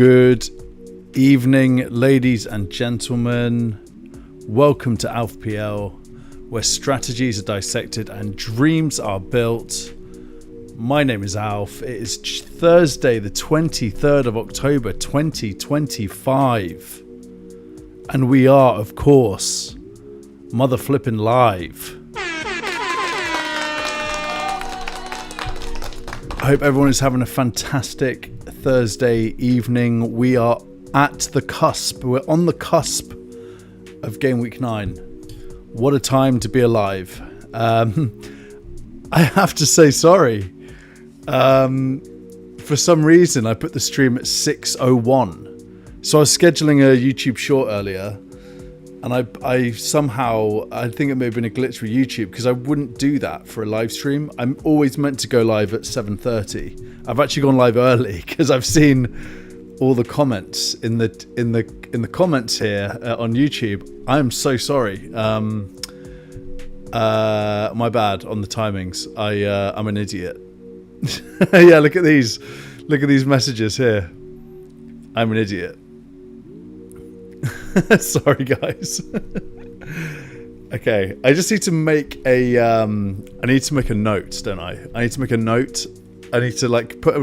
Good evening, ladies and gentlemen. Welcome to FPL, where strategies are dissected and dreams are built. My name is Alf. It is Thursday, the 23rd of October, 2025. And we are, of course, mother flipping live. I hope everyone is having a fantastic Thursday evening. We are at the cusp. We're on the cusp of game week 9. What a time to be alive. I have to say sorry. For some reason, I put the stream at 6:01. So I was scheduling a YouTube short earlier. And I somehow, I think it may have been a glitch with YouTube because I wouldn't do that for a live stream. I'm always meant to go live at 7:30. I've actually gone live early because I've seen all the comments in the comments here on YouTube. I am so sorry. My bad on the timings. I'm an idiot. Yeah, look at these messages here. I'm an idiot. Sorry, guys. Okay, I just need to make a I need to make a note, don't I? I need to make a note. I need to like put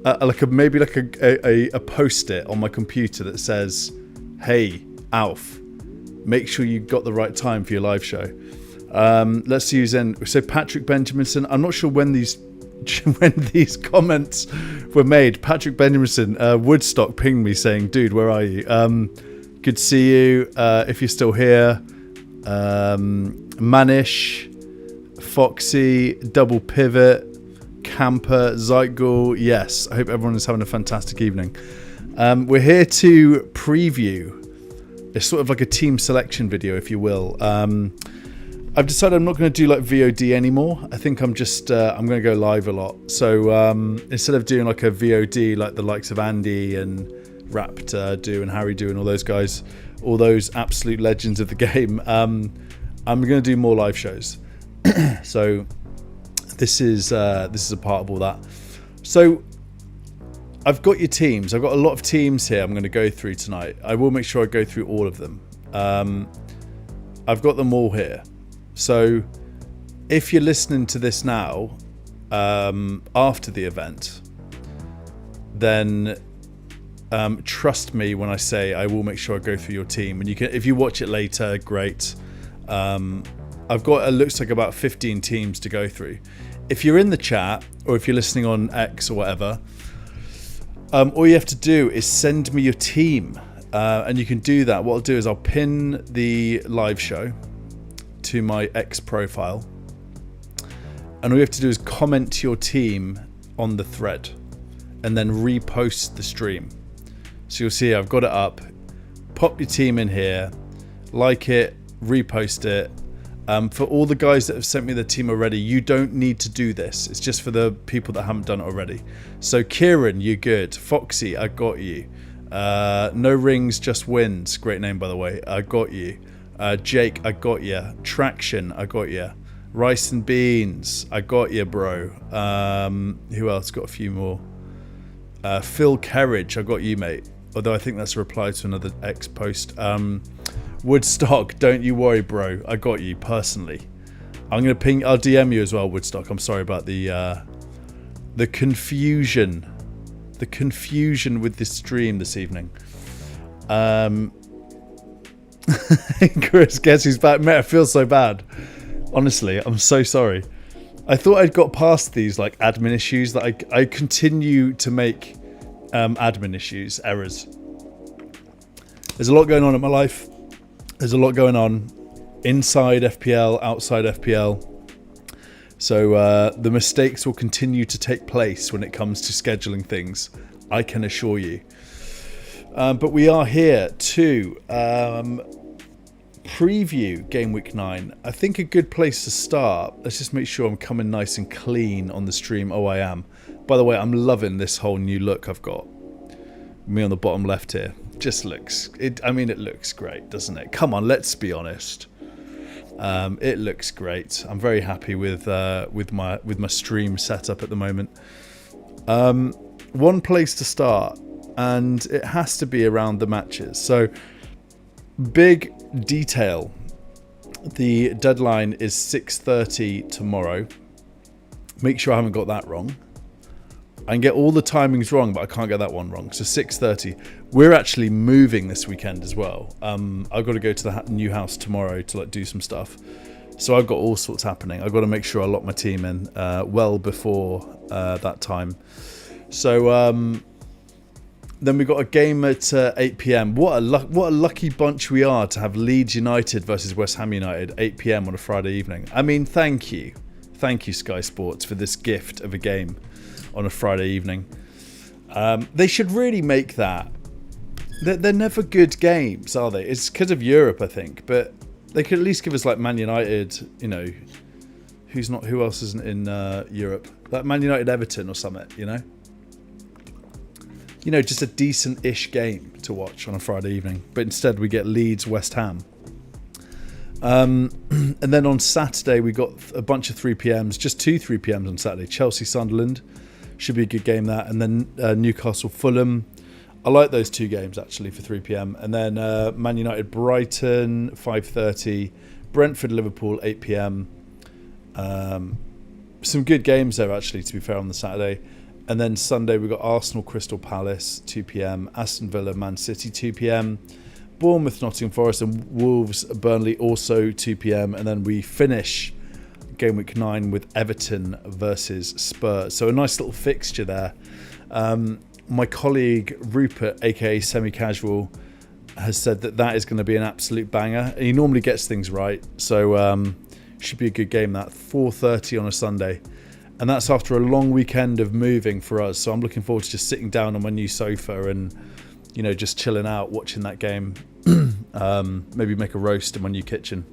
a post-it on my computer that says, "Hey, Alf, make sure you got the right time for your live show." Let's use so Patrick Benjaminson. I'm not sure when these comments were made. Patrick Benjaminson, Woodstock pinged me saying, "Dude, where are you? Good to see you. If you're still here." Manish, Foxy, Double Pivot, Camper, Zeitgul. Yes, I hope everyone is having a fantastic evening. We're here to preview. It's sort of like a team selection video, if you will. I've decided I'm not going to do like VOD anymore. I think I'm just I'm going to go live a lot. So instead of doing like a VOD like the likes of Andy and Raptor do and Harry do and all those guys, all those absolute legends of the game, I'm going to do more live shows. So this is a part of all that. So I've got your teams. I've got a lot of teams here I'm going to go through tonight. I will make sure I go through all of them. I've got them all here. So if you're listening to this now, after the event, then trust me when I say I will make sure I go through your team. And you can, if you watch it later, great. I've got, it looks like about 15 teams to go through. If you're in the chat or if you're listening on X or whatever, all you have to do is send me your team. And you can do that. What I'll do is I'll pin the live show to my X profile, and all you have to do is comment your team on the thread and then repost the stream. So you'll see I've got it up. Pop your team in here, like it, repost it. For all the guys that have sent me the team already, you don't need to do this. It's just for the people that haven't done it already. So Kieran, you're good. Foxy, I got you. No rings, just wins. Great name, by the way. I got you. Jake, I got you. Traction, I got you. Rice and Beans, I got you, bro. Who else? Got a few more. Phil Kerridge, I got you, mate. Although I think that's a reply to another X post. Woodstock, don't you worry, bro. I got you personally. I'm gonna ping. I'll DM you as well, Woodstock. I'm sorry about the confusion. The confusion with this stream this evening. Chris, guess who's back? Mate, I feel so bad. Honestly, I'm so sorry. I thought I'd got past these like admin issues that I continue to make admin issues, errors. There's a lot going on in my life. There's a lot going on inside FPL, outside FPL. So the mistakes will continue to take place when it comes to scheduling things, I can assure you. But we are here to preview game week 9. I think a good place to start, let's just make sure I'm coming nice and clean on the stream. Oh, I am. By the way, I'm loving this whole new look I've got. Me on the bottom left here. Just looks, it looks great, doesn't it? Come on, let's be honest. It looks great. I'm very happy with my stream setup at the moment. One place to start and it has to be around the matches. So, big detail. The deadline is 6:30 tomorrow. Make sure I haven't got that wrong. I can get all the timings wrong, but I can't get that one wrong. So 6:30. We're actually moving this weekend as well. I've got to go to the new house tomorrow to do some stuff. So I've got all sorts happening. I've got to make sure I lock my team in well before that time. So then we've got a game at 8 p.m. What a lucky bunch we are to have Leeds United versus West Ham United 8 p.m. on a Friday evening. I mean, thank you Sky Sports for this gift of a game on a Friday evening. They should really make that. They're never good games, are they? It's because of Europe, I think, but they could at least give us like Man United. You know, who else isn't in Europe? Like Man United Everton or something. Just a decent-ish game to watch on a Friday evening. But instead we get Leeds West Ham. And then on Saturday we got a bunch of 3pms, just 2 3pms on Saturday. Chelsea Sunderland should be a good game, that. And then Newcastle Fulham. I like those 2 games actually for 3pm. And then Man United Brighton 5:30. Brentford Liverpool 8pm. Some good games there actually, to be fair, on the Saturday. And then Sunday we've got Arsenal Crystal Palace 2pm, Aston Villa Man City 2pm, Bournemouth Nottingham Forest, and Wolves Burnley also 2pm. And then we finish game week 9 with Everton versus Spurs. So a nice little fixture there. My colleague Rupert, aka Semi Casual, has said that is going to be an absolute banger. He normally gets things right, so should be a good game. That 4:30 on a Sunday. And that's after a long weekend of moving for us. So I'm looking forward to just sitting down on my new sofa and, just chilling out, watching that game. Maybe make a roast in my new kitchen.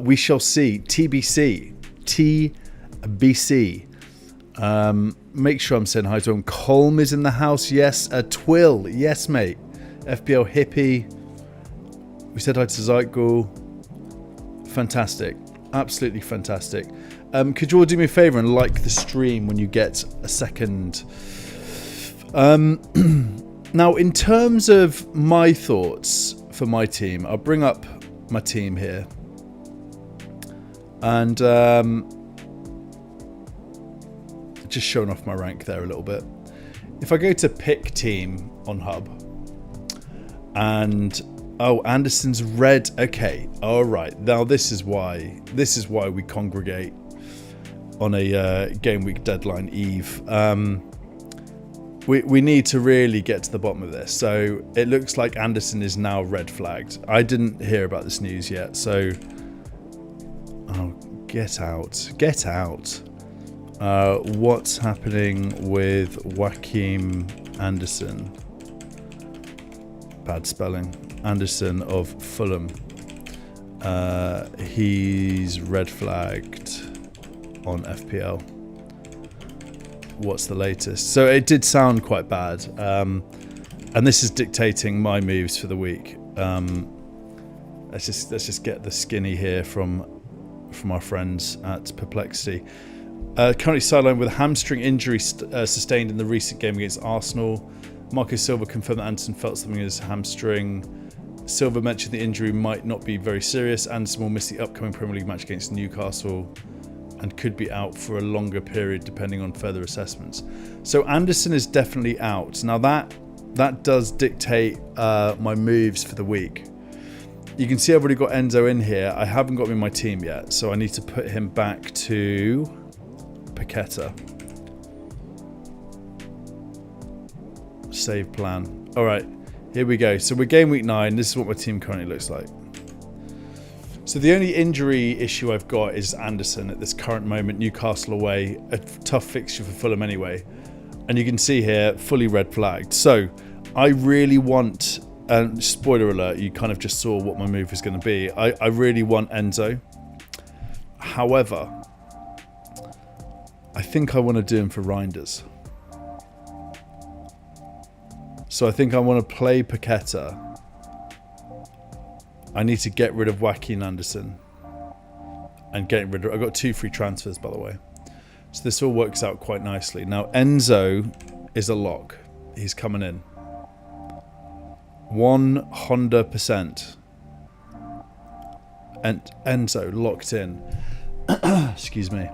We shall see. TBC. Make sure I'm saying hi to him. Colm is in the house. Yes. Twill. Yes, mate. FPL Hippie. We said hi to Zeitgul. Fantastic. Absolutely fantastic. Could you all do me a favour and like the stream when you get a second? Now, in terms of my thoughts for my team, I'll bring up my team here. And just showing off my rank there a little bit. If I go to pick team on Hub, and Anderson's red. Okay, all right. Now this is why we congregate on a game week deadline eve. We need to really get to the bottom of this. So it looks like Anderson is now red flagged. I didn't hear about this news yet. So, get out. What's happening with Joachim Anderson? Bad spelling. Anderson of Fulham. He's red flagged on FPL. What's the latest? So it did sound quite bad, and this is dictating my moves for the week. Let's just get the skinny here from our friends at Perplexity. Currently sidelined with a hamstring injury sustained in the recent game against Arsenal. Marco Silva confirmed that Anderson felt something in his hamstring. Silva mentioned the injury might not be very serious. Anderson will miss the upcoming Premier League match against Newcastle and could be out for a longer period depending on further assessments. So Anderson is definitely out. Now that does dictate my moves for the week. You can see I've already got Enzo in here. I haven't got him in my team yet, so I need to put him back to Paqueta. Save plan. All right, here we go. So we're game week 9. This is what my team currently looks like. So the only injury issue I've got is Anderson at this current moment. Newcastle away, a tough fixture for Fulham anyway. And you can see here, fully red flagged. So I really want, and spoiler alert, you kind of just saw what my move is going to be. I really want Enzo. However, I think I want to do him for Reinders. So I think I want to play Paqueta. I need to get rid of Joachim Anderson. And getting rid of... I've got 2 free transfers, by the way. So this all works out quite nicely. Now, Enzo is a lock. He's coming in. 100%. And Enzo locked in. Excuse me.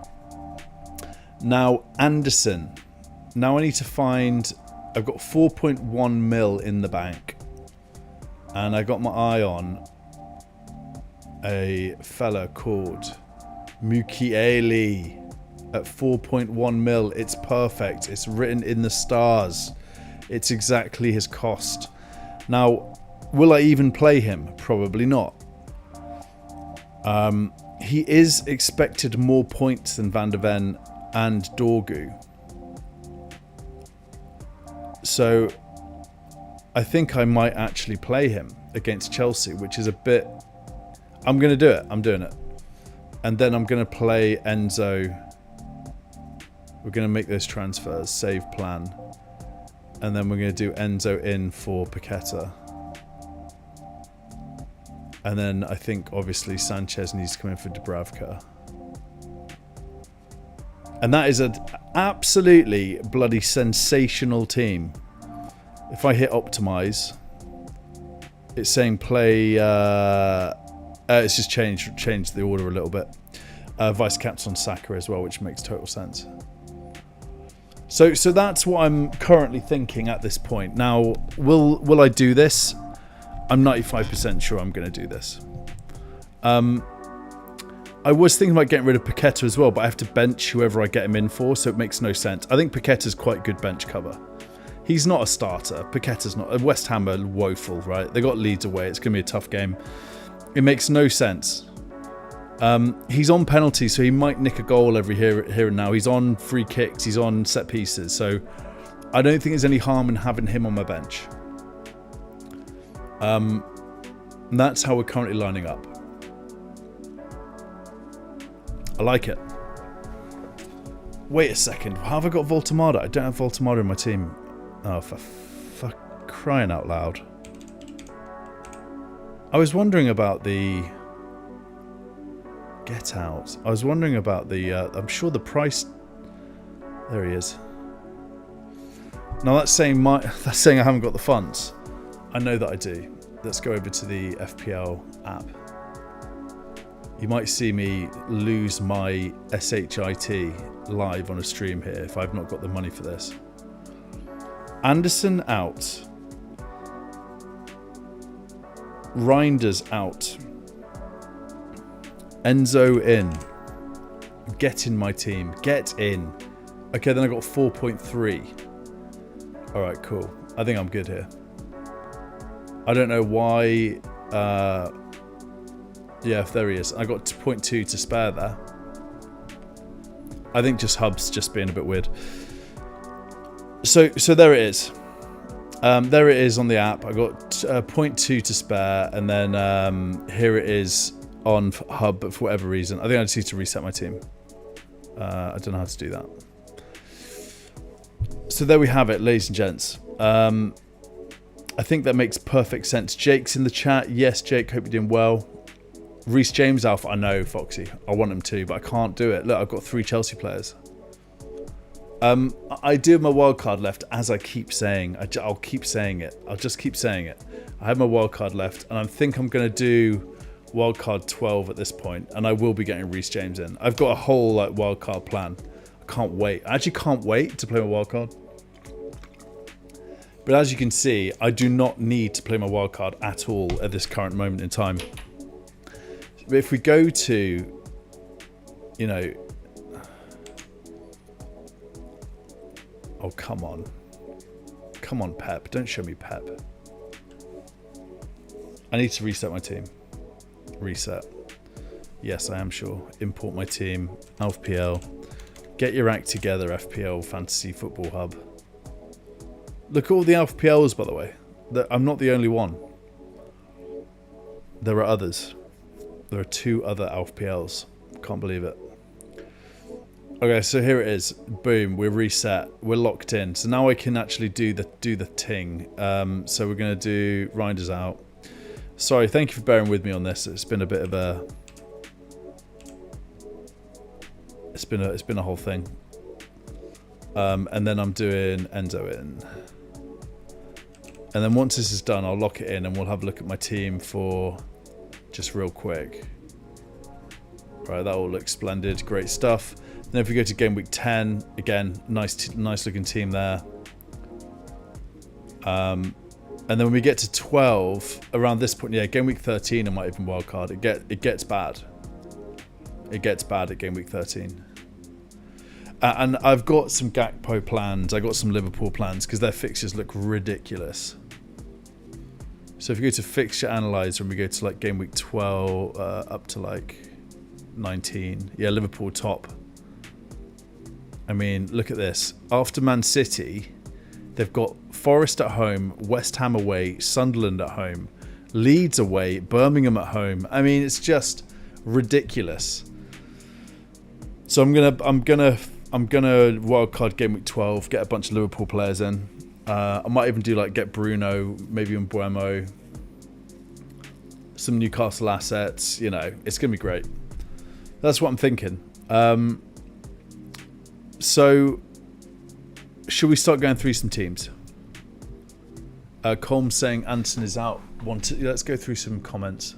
Now Anderson. Now I need to find. I've got 4.1 mil in the bank, and I got my eye on a fella called Mukiele at 4.1 mil. It's perfect. It's written in the stars. It's exactly his cost. Now, will I even play him? Probably not. He is expected more points than Van der Ven and Dorgu. So I think I might actually play him against Chelsea, which is a bit... I'm going to do it. I'm doing it. And then I'm going to play Enzo. We're going to make those transfers, save plan. And then we're going to do Enzo in for Paqueta. And then I think, obviously, Sanchez needs to come in for Dubravka. And that is an absolutely bloody sensational team. If I hit optimize, it's saying play... it's just changed the order a little bit. Vice cap's on Saka as well, which makes total sense. So that's what I'm currently thinking at this point. Now, will I do this? I'm 95% sure I'm going to do this. I was thinking about getting rid of Paqueta as well, but I have to bench whoever I get him in for, so it makes no sense. I think Paqueta's quite good bench cover. He's not a starter. Paqueta's not. West Ham are woeful, right? They got Leeds away. It's going to be a tough game. It makes no sense. He's on penalties, so he might nick a goal every here and now. He's on free kicks. He's on set pieces. So I don't think there's any harm in having him on my bench. And that's how we're currently lining up. I like it. Wait a second. How have I got Voltemada? I don't have Voltemada in my team. Oh, for crying out loud. I was wondering about the... Get out. I was wondering about the... I'm sure the price... There he is. Now that's saying I haven't got the funds. I know that I do. Let's go over to the FPL app. You might see me lose my SHIT live on a stream here if I've not got the money for this. Anderson out. Reinders out. Enzo in. Get in my team. Get in. Okay, then I got 4.3. Alright, cool. I think I'm good here. I don't know why... yeah, there he is. I got 0.2 to spare there. I think just Hub's just being a bit weird. So there it is. There it is on the app. I got 0.2 to spare, and then here it is on Hub, but for whatever reason. I think I just need to reset my team. I don't know how to do that. So there we have it, ladies and gents. I think that makes perfect sense. Jake's in the chat. Yes, Jake, hope you're doing well. Reece James Alpha. I know, Foxy. I want him to, but I can't do it. Look, I've got 3 Chelsea players. I do have my wildcard left, as I keep saying. I'll keep saying it. I'll just keep saying it. I have my wildcard left, and I think I'm going to do wildcard 12 at this point, and I will be getting Reece James in. I've got a whole wildcard plan. I can't wait. I actually can't wait to play my wildcard. But as you can see, I do not need to play my wildcard at all at this current moment in time. But if we go to, you know... Oh, come on. Come on, Pep. Don't show me Pep. I need to reset my team. Reset. Yes, I am sure. Import my team. FPL. Get your act together, FPL Fantasy Football Hub. Look at all the FPLs, by the way. I'm not the only one. There are others. There are 2 other FPLs. Can't believe it. Okay, so here it is. Boom, we're reset. We're locked in. So now I can actually do the ting. So we're going to do Reinders out. Sorry, thank you for bearing with me on this. It's been a bit of a... It's been a whole thing. And then I'm doing Enzo in. And then once this is done, I'll lock it in and we'll have a look at my team for just real quick. Right, that all looks splendid. Great stuff. Then if we go to game week 10, again, nice looking team there. And then when we get to 12, around this point, yeah, game week 13, I might even wildcard. It gets bad. It gets bad at game week 13. And I've got some Gakpo plans. I got some Liverpool plans because their fixtures look ridiculous. So if you go to fixture analyzer and we go to like game week 12 up to like 19, yeah, Liverpool top. I mean, look at this. After Man City, they've got Forest at home, West Ham away, Sunderland at home, Leeds away, Birmingham at home. I mean, it's just ridiculous. So I'm gonna wildcard game week 12, get a bunch of Liverpool players in. I might even do like get Bruno, maybe Mbeumo, some Newcastle assets. You know, it's gonna be great. That's what I'm thinking. So, should we start going through some teams? Colm saying Anton is out. Let's go through some comments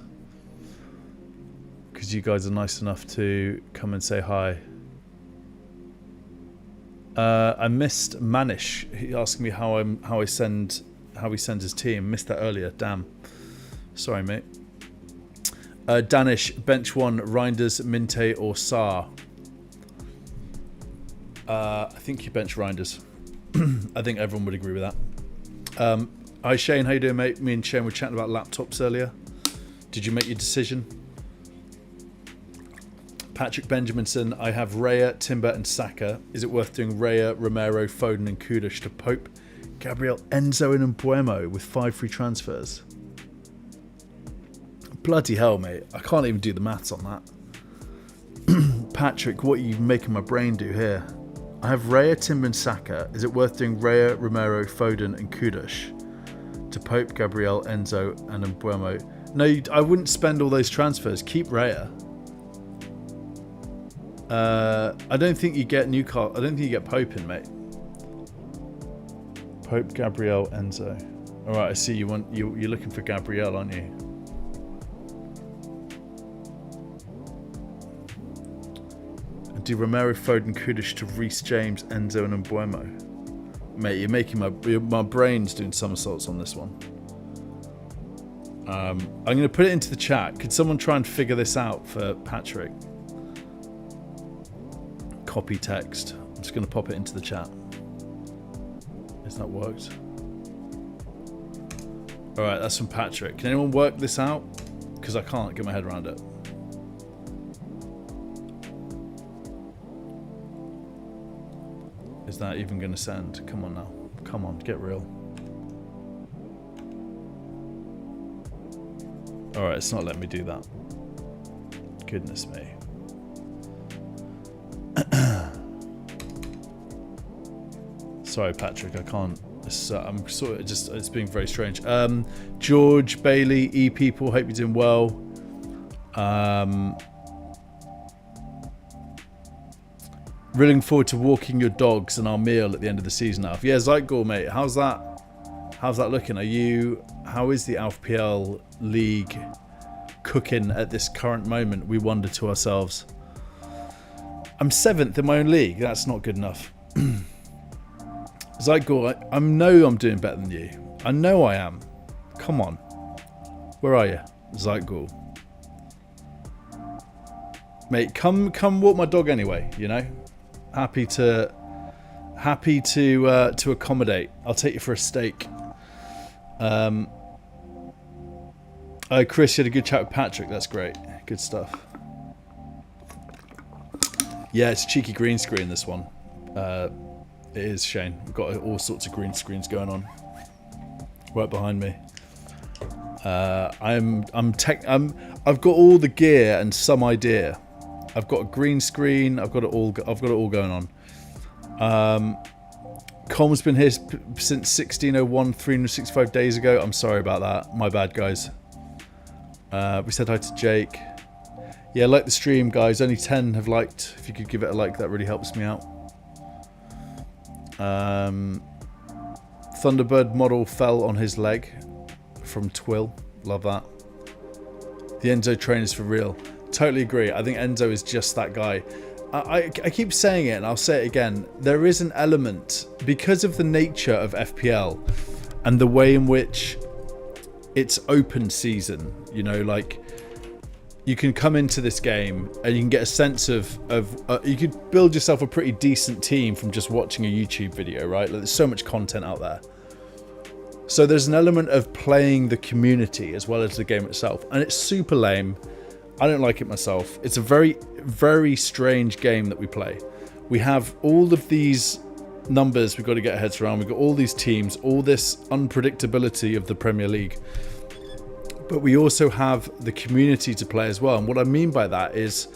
because you guys are nice enough to come and say hi. I missed Manish. He asked me how he sends his team. Missed that earlier. Damn. Sorry, mate. Danish bench one: Reinders, Minte, or Saar. I think you bench Reinders. I think everyone would agree with that. Hi Shane, how you doing, mate? Me and Shane were chatting about laptops earlier. Did you make your decision? Patrick Benjaminson, I have Raya, Timber and Saka. Is it worth doing Raya, Romero, Foden and Kudush to Pope, Gabriel, Enzo and Mbeumo with 5 free transfers? Bloody hell, mate. I can't even do the maths on that. Patrick, what are you making my brain do here? I have Raya, Timber and Saka. Is it worth doing Raya, Romero, Foden and Kudush to Pope, Gabriel, Enzo and Mbeumo? No, I wouldn't spend all those transfers. Keep Raya. I don't think you get Newcastle. I don't think you get Pope in, mate. Pope, Gabriel, Enzo. All right, I see you're looking for Gabriel, aren't you? Do Romero, Foden, Kudush to Reece James, Enzo and Mbeumo. Mate, you're making my brain's doing somersaults on this one. I'm going to put it into the chat. Could someone try and figure this out for Patrick? Copy text. I'm just going to pop it into the chat. Has that worked? Alright, that's from Patrick. Can anyone work this out? Because I can't get my head around it. Is that even going to send? Come on now. Come on, get real. Alright, it's not letting me do that. Goodness me. Sorry, Patrick, I can't. I'm sort of just, it's being very strange. George, Bailey, E-People, hope you're doing well. Really looking forward to walking your dogs and our meal at the end of the season, Alf. Yeah, Zeitgor, mate. How's that looking? How is the FPL League cooking at this current moment? We wonder to ourselves. I'm 7th in my own league. That's not good enough. Zeitgor, I know I'm doing better than you. I know I am. Come on. Where are you? Zeitgor. Mate, come walk my dog anyway, you know? Happy to accommodate. I'll take you for a steak. Chris, you had a good chat with Patrick. That's great. Good stuff. Yeah, it's a cheeky green screen, this one. It is, Shane. We've got all sorts of green screens going on right behind me. I've got all the gear and some idea. I've got a green screen. I've got it all going on. Com's been here since 1601, 365 days ago. I'm sorry about that. My bad, guys. We said hi to Jake. Yeah, like the stream, guys. Only 10 have liked. If you could give it a like, that really helps me out. Thunderbird model fell on his leg from Twill. Love that. The Enzo train is for real. Totally agree. I think Enzo is just that guy. I keep saying it and I'll say it again. There is an element, because of the nature of FPL and the way in which it's open season, you know, like you can come into this game and you can get a sense of you could build yourself a pretty decent team from just watching a YouTube video, right? Like, there's so much content out there. So there's an element of playing the community as well as the game itself. And it's super lame. I don't like it myself. It's a very, very strange game that we play. We have all of these numbers we've got to get our heads around. We've got all these teams, all this unpredictability of the Premier League. But we also have the community to play as well. And what I mean by that is,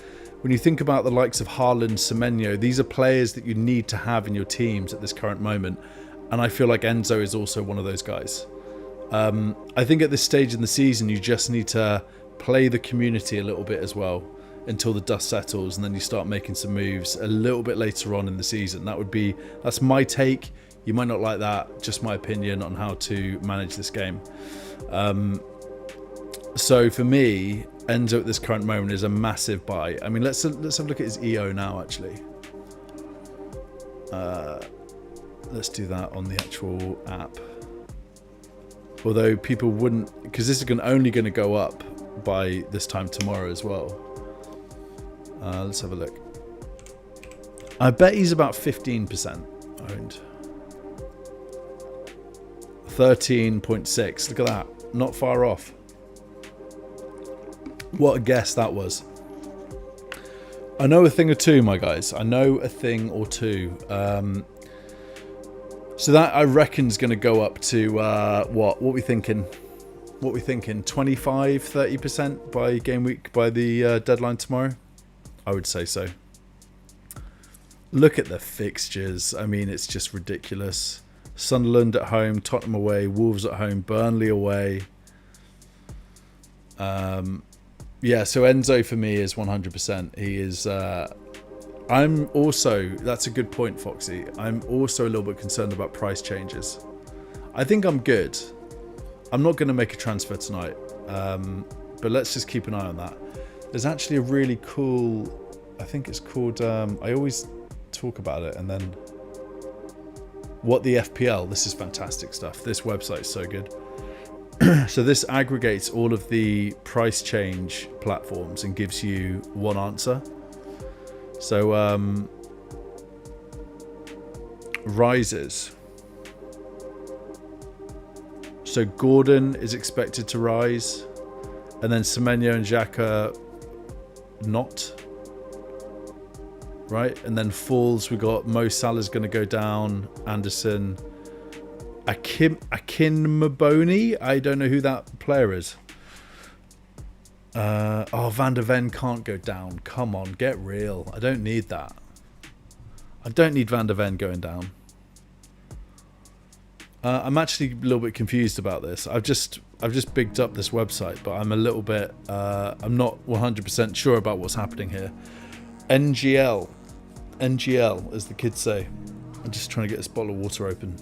when you think about the likes of Haaland, Semenyo, these are players that you need to have in your teams at this current moment. And I feel like Enzo is also one of those guys. I think at this stage in the season, you just need to play the community a little bit as well until the dust settles, and then you start making some moves a little bit later on in the season. That's my take. You might not like that, just my opinion on how to manage this game. So for me, Enzo at this current moment is a massive buy. I mean, let's have a look at his EO now, actually. Let's do that on the actual app. Although people wouldn't, because this is only going to go up by this time tomorrow as well. Let's have a look. I bet he's about 15% owned. 13.6. Look at that. Not far off. What a guess that was. I know a thing or two, my guys. I know a thing or two. So that, I reckon, is going to go up to what we thinking? What we thinking? 25, 30% by game week, by the deadline tomorrow? I would say so. Look at the fixtures. I mean, it's just ridiculous. Sunderland at home, Tottenham away, Wolves at home, Burnley away. Yeah, so Enzo for me is 100%. He is... I'm also... That's a good point, Foxy. I'm also a little bit concerned about price changes. I think I'm good. I'm not going to make a transfer tonight. But let's just keep an eye on that. There's actually a really cool... I think it's called... I always talk about it and then... What the FPL. This is fantastic stuff. This website is so good. So this aggregates all of the price change platforms and gives you one answer. So rises. So Gordon is expected to rise, and then Semenyo and Xhaka not. Right, and then falls. We got Mo Salah's going to go down. Anderson. Akinmboni. I don't know who that player is. Van der Ven can't go down. Come on, get real. I don't need that. I don't need Van der Ven going down. I'm actually a little bit confused about this. I've just bigged up this website, but I'm a little bit. I'm not 100% sure about what's happening here. NGL, as the kids say. I'm just trying to get this bottle of water open.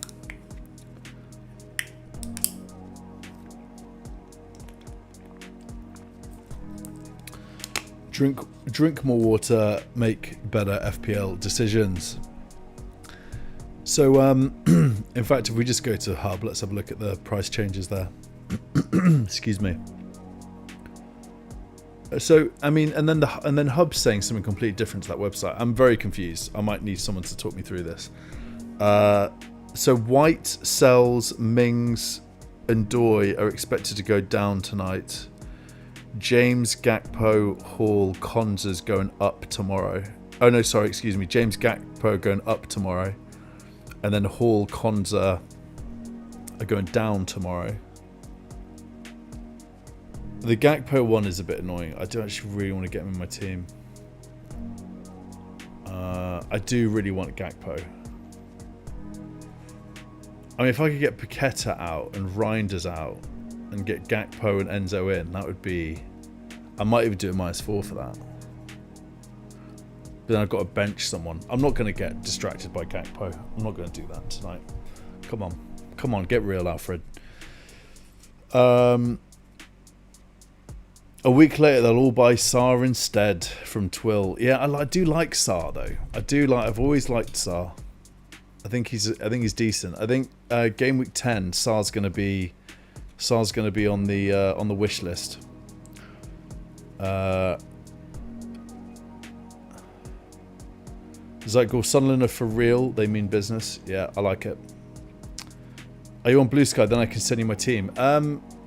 Drink more water, make better FPL decisions. So, in fact, if we just go to Hub, let's have a look at the price changes there. Excuse me. So, I mean, and then Hub's saying something completely different to that website. I'm very confused. I might need someone to talk me through this. So White, Sells, Mings, and Doy are expected to go down tonight. James, Gakpo, Hall, Konza's going up tomorrow. Oh no, sorry, excuse me. James, Gakpo going up tomorrow, and then Hall, Konza are going down tomorrow. The Gakpo one is a bit annoying. I do actually really want to get him in my team. I do really want Gakpo. I mean, if I could get Paqueta out and Reinders out and get Gakpo and Enzo in, that would be... I might even do a -4 for that. But then I've got to bench someone. I'm not going to get distracted by Gakpo. I'm not going to do that tonight. Come on. Come on, get real, Alfred. A week later, they'll all buy Salah instead from Twill. Yeah, I do like Salah though. I've always liked Salah. I think he's decent. I think game week 10, Salah's gonna be on the wish list. Zygo Sunderland are for real. They mean business. Yeah, I like it. Are you on Blue Sky? Then I can send you my team.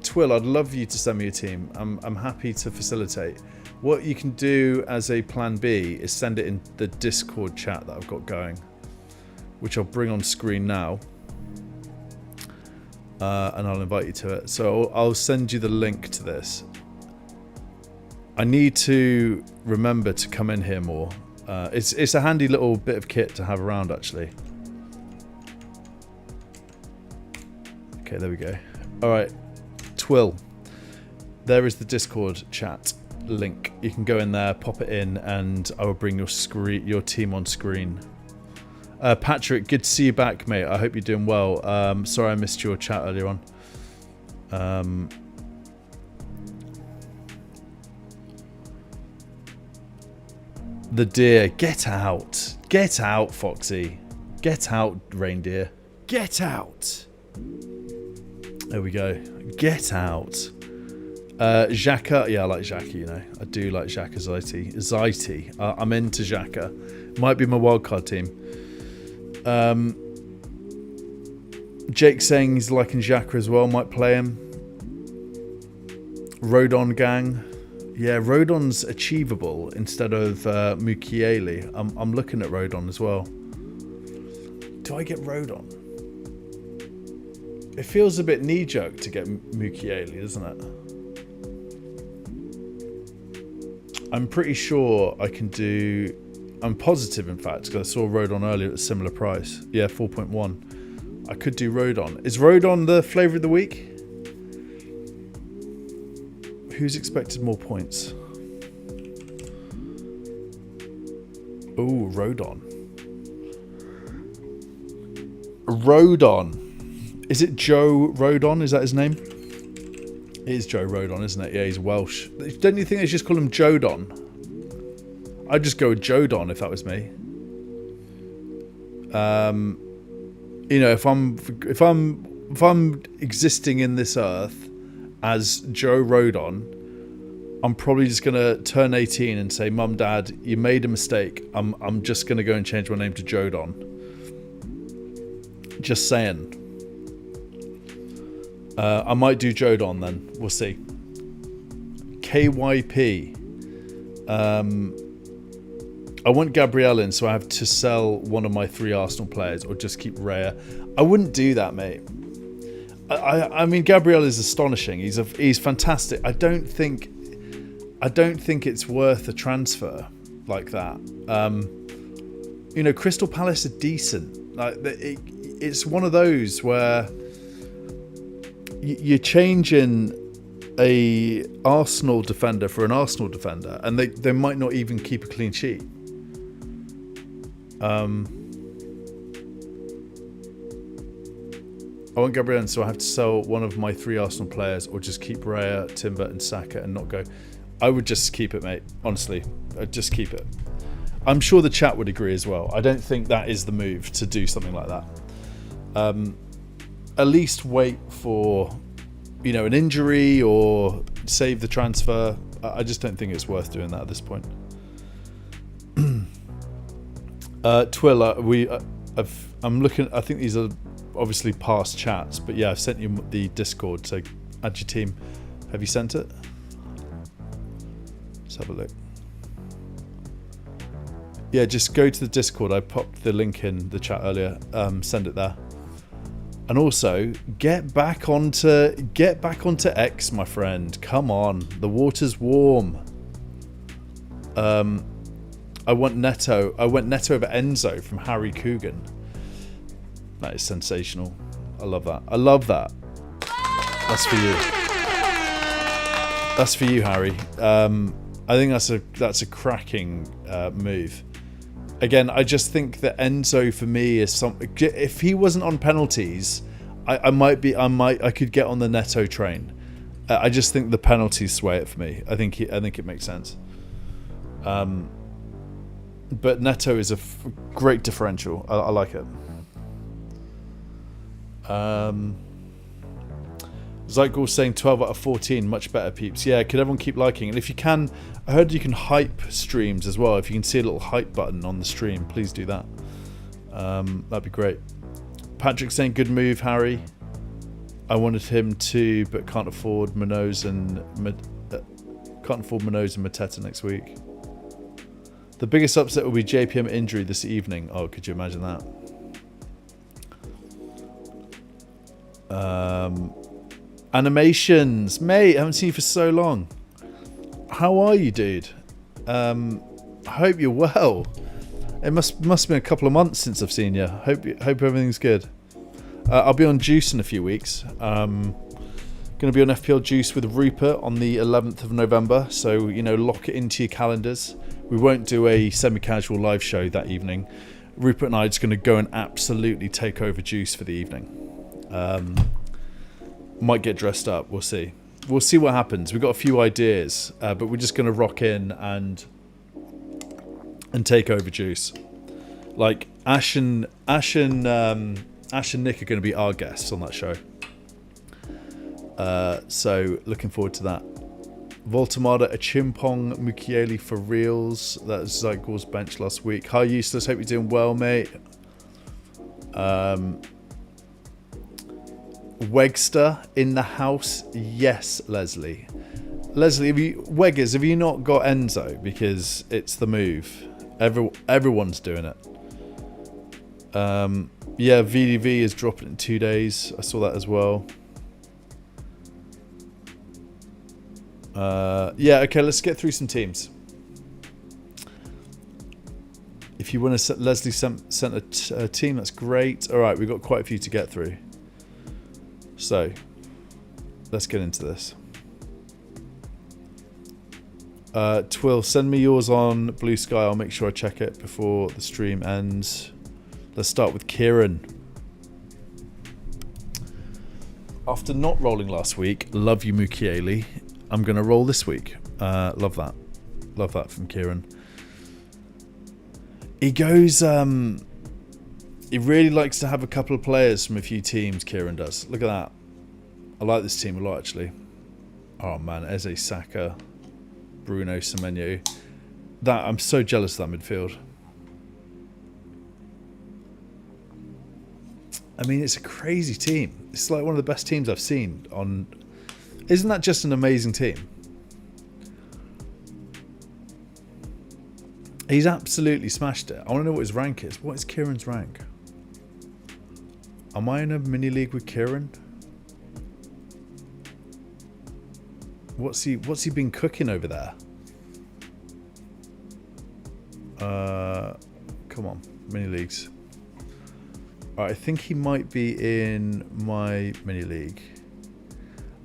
Twill, I'd love you to send me a team. I'm happy to facilitate. What you can do as a plan B is send it in the Discord chat that I've got going, which I'll bring on screen now. And I'll invite you to it. So I'll send you the link to this. I need to remember to come in here more. It's a handy little bit of kit to have around, actually. Okay, there we go. All right, Twill. There is the Discord chat link. You can go in there, pop it in, and I will bring your team on screen. Patrick, good to see you back, mate. I hope you're doing well. Sorry I missed your chat earlier on. The deer. Get out. Get out, Foxy. Get out, reindeer. Get out. There we go. Get out. Xhaka. Yeah, I like Xhaka, you know. I do like Xhaka Zaiti. I'm into Xhaka. Might be my wildcard team. Jake saying he's liking Xhaka as well. Might play him. Rodon gang. Yeah, Rodon's achievable instead of Mukiele. I'm looking at Rodon as well. Do I get Rodon? It feels a bit knee-jerk to get Mukiele, doesn't it? I'm pretty sure I can do... I'm positive, in fact, because I saw Rodon earlier at a similar price. Yeah, 4.1. I could do Rodon. Is Rodon the flavour of the week? Who's expected more points? Oh, Rodon. Rodon. Is it Joe Rodon? Is that his name? It is Joe Rodon, isn't it? Yeah, he's Welsh. Don't you think they should just call him Jodon? I'd just go with Jodon if that was me. You know, if I'm existing in this earth as Joe Rodon, I'm probably just gonna turn 18 and say, "Mum, Dad, you made a mistake. I'm just gonna go and change my name to Jodon." Just saying. I might do Jodon then. We'll see. KYP. I want Gabriel in, so I have to sell one of my 3 Arsenal players or just keep Raya. I wouldn't do that, mate. I mean, Gabriel is astonishing. He's fantastic. I don't think it's worth a transfer like that. You know, Crystal Palace are decent. Like it's one of those where you're changing a Arsenal defender for an Arsenal defender, and they might not even keep a clean sheet. I want Gabriel, so I have to sell one of my 3 Arsenal players or just keep Raya, Timber and Saka and not go. I would just keep it, mate. Honestly, I'd just keep it. I'm sure the chat would agree as well. I don't think that is the move to do something like that. At least wait for, you know, an injury or save the transfer. I just don't think it's worth doing that at this point. Twill, I'm looking. I think these are obviously past chats, but yeah, I've sent you the Discord, so add your team. Have you sent it? Let's have a look. Yeah, just go to the Discord. I popped the link in the chat earlier. Send it there. And also, get back onto X, my friend. Come on, the water's warm. I went Neto over Enzo from Harry Coogan. That is sensational. I love that. I love that. That's for you. That's for you, Harry. I think that's a cracking move. Again, I just think that Enzo for me is something. If he wasn't on penalties, I could get on the Neto train. I just think the penalties sway it for me. I think it makes sense. But Neto is a great differential. I like it. Zykel saying 12 out of 14, much better, peeps. Yeah, could everyone keep liking? And if you can, I heard you can hype streams as well. If you can see a little hype button on the stream, please do that. That'd be great. Patrick saying good move, Harry. I wanted him to, but can't afford Manoz and Mateta next week. The biggest upset will be JPM injury this evening. Oh, could you imagine that? Animations, mate. I haven't seen you for so long. How are you, dude? I hope you're well. It must have been a couple of months since I've seen you. Hope everything's good. I'll be on Juice in a few weeks. Going to be on FPL Juice with Rupert on the 11th of November. So, lock it into your calendars. We won't do a semi-casual live show that evening. Rupert and I are just going to go and absolutely take over Juice for the evening. Might get dressed up. We'll see. We'll see what happens. We've got a few ideas, but we're just going to rock in and take over Juice. Like Ash and Nick are going to be our guests on that show. So looking forward to that. Voltamada, a Chimpong Mukiele for reals. That's Zykel's bench last week. Hi Useless, hope you're doing well, mate. Wegster in the house. Yes, Leslie. Leslie, have you not got Enzo? Because it's the move. Everyone's doing it. Yeah, VDV is dropping in 2 days. I saw that as well. Yeah, okay, let's get through some teams. If you want to set Leslie sent a team, that's great. All right, we've got quite a few to get through. So, let's get into this. Twill, send me yours on Blue Sky. I'll make sure I check it before the stream ends. Let's start with Kieran. After not rolling last week, love you Mukiele. I'm going to roll this week. Love that. Love that from Kieran. He goes... he really likes to have a couple of players from a few teams, Kieran does. Look at that. I like this team a lot, actually. Oh, man. Eze, Saka, Bruno, Semenyo. I'm so jealous of that midfield. I mean, it's a crazy team. It's like one of the best teams I've seen on... Isn't that just an amazing team? He's absolutely smashed it. I want to know what his rank is. What is Kieran's rank? Am I in a mini league with Kieran? What's he been cooking over there? Come on, mini leagues. Alright, I think he might be in my mini league.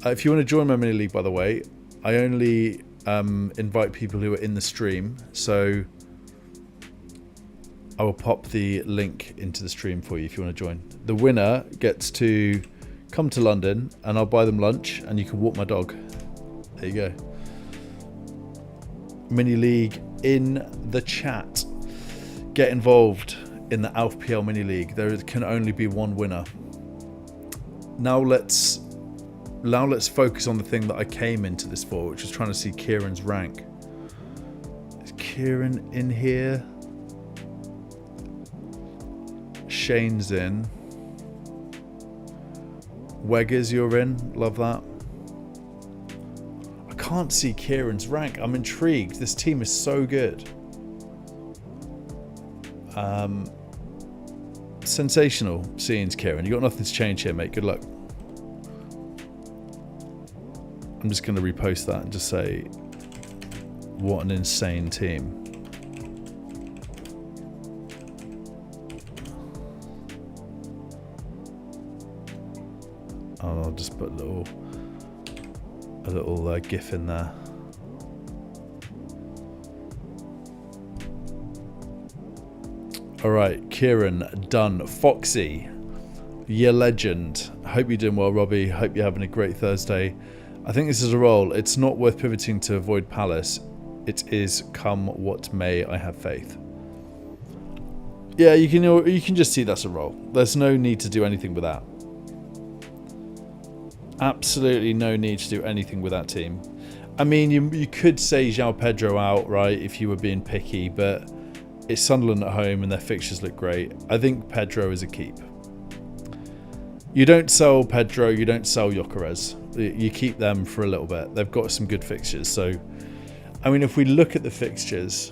If you want to join my mini league, by the way, I only invite people who are in the stream. So I will pop the link into the stream for you if you want to join. The winner gets to come to London and I'll buy them lunch and you can walk my dog. There you go. Mini league in the chat. Get involved in the ALFPL mini league. There can only be one winner. Now let's focus on the thing that I came into this for, which was trying to see Kieran's rank. Is Kieran in here? Shane's in. Weggers, you're in. Love that. I can't see Kieran's rank. I'm intrigued. This team is so good. Sensational scenes, Kieran. You got nothing to change here, mate. Good luck. I'm just going to repost that and just say, what an insane team. I'll just put a little GIF in there. All right, Kieran done. Foxy, You're legend. Hope you're doing well, Robbie. Hope you're having a great Thursday. I think this is a roll. It's not worth pivoting to avoid Palace. It is come what may, I have faith. Yeah, you can just see that's a roll. There's no need to do anything with that. Absolutely no need to do anything with that team. I mean, you could say João Pedro out, right, if you were being picky, but it's Sunderland at home and their fixtures look great. I think Pedro is a keep. You don't sell Pedro, you don't sell Gyökeres. You keep them for a little bit. They've got some good fixtures. So, I mean, if we look at the fixtures,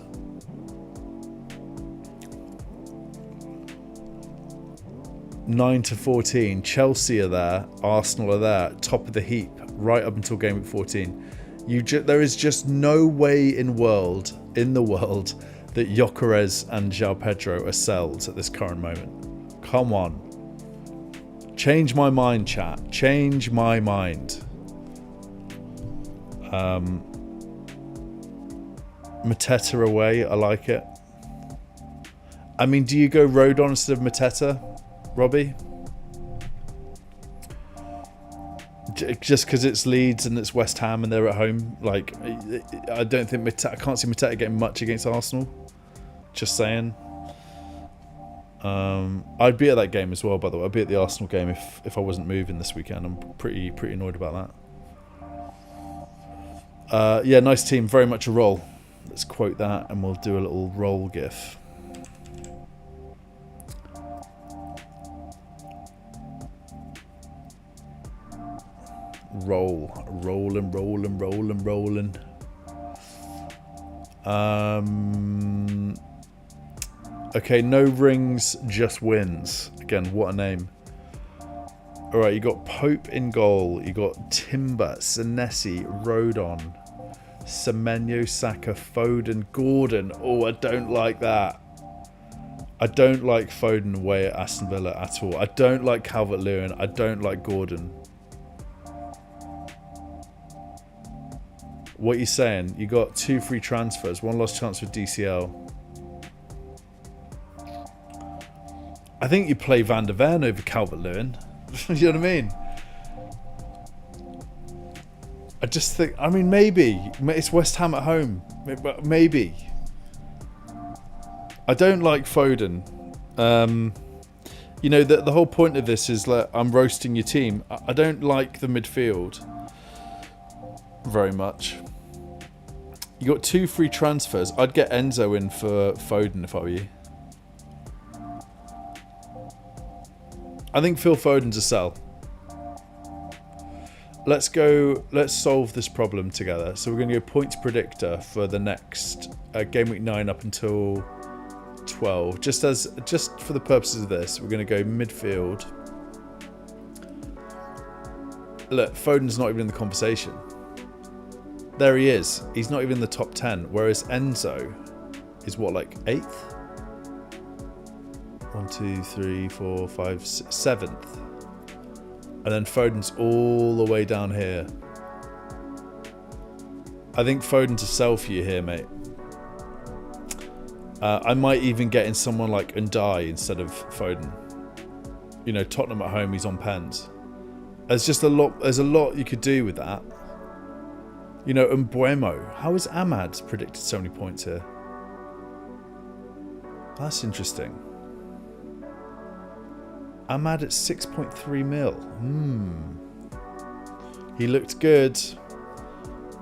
(9 to 14), Chelsea are there, Arsenal are there, top of the heap, right up until game week 14. There is just no way in the world that Gyökeres and João Pedro are sold at this current moment. Come on. Change my mind, chat. Change my mind. Mateta away. I like it. I mean, do you go Rodon instead of Mateta, Robbie? Just because it's Leeds and it's West Ham and they're at home? Like, I don't think I can't see Mateta getting much against Arsenal. Just saying. I'd be at that game as well, by the way. I'd be at the Arsenal game if I wasn't moving this weekend. I'm pretty annoyed about that. Yeah, nice team. Very much a roll. Let's quote that and we'll do a little roll gif. Rolling. Okay, no rings, just wins. Again, what a name. Alright, you got Pope in goal. You got Timber, Senesi, Rodon, Semenyo, Saka, Foden, Gordon. Oh, I don't like that. I don't like Foden away at Aston Villa at all. I don't like Calvert-Lewin. I don't like Gordon. What are you saying? You got 2 free transfers, 1 lost chance for DCL. I think you play Van der Ven over Calvert-Lewin. You know what I mean? I just think, I mean, maybe. It's West Ham at home. Maybe. I don't like Foden. You know, the whole point of this is like I'm roasting your team. I don't like the midfield very much. You got 2 free transfers. I'd get Enzo in for Foden if I were you. I think Phil Foden's a sell. Let's solve this problem together. So we're going to go points predictor for the next game week 9 up until 12. Just for the purposes of this, we're going to go midfield. Look, Foden's not even in the conversation. There he is. He's not even in the top 10. Whereas Enzo is what, like 8th? 1, 2, 3, 4, 5, 7th. And then Foden's all the way down here. I think Foden's a sell for you here, mate. I might even get in someone like Ndai instead of Foden. You know, Tottenham at home, he's on pens. There's a lot you could do with that. You know, Mbuemo. How is Ahmad predicted so many points here? That's interesting. Ahmad at 6.3 mil. He looked good,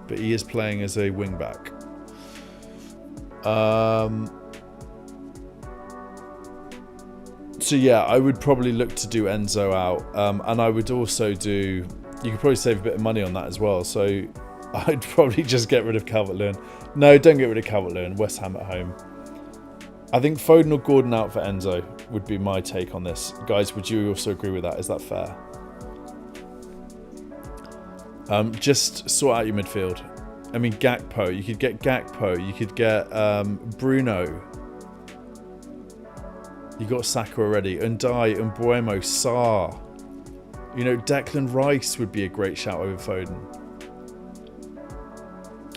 but he is playing as a wing back. So yeah, I would probably look to do Enzo out, and I would also do. You could probably save a bit of money on that as well. So I'd probably just get rid of Calvert-Lewin. No, don't get rid of Calvert-Lewin. West Ham at home. I think Foden or Gordon out for Enzo would be my take on this. Guys, would you also agree with that? Is that fair? Just sort out your midfield. I mean, Gakpo. You could get Gakpo. You could get Bruno. You got Saka already. Ndai, Mbuemo, Sarr. You know, Declan Rice would be a great shout over Foden.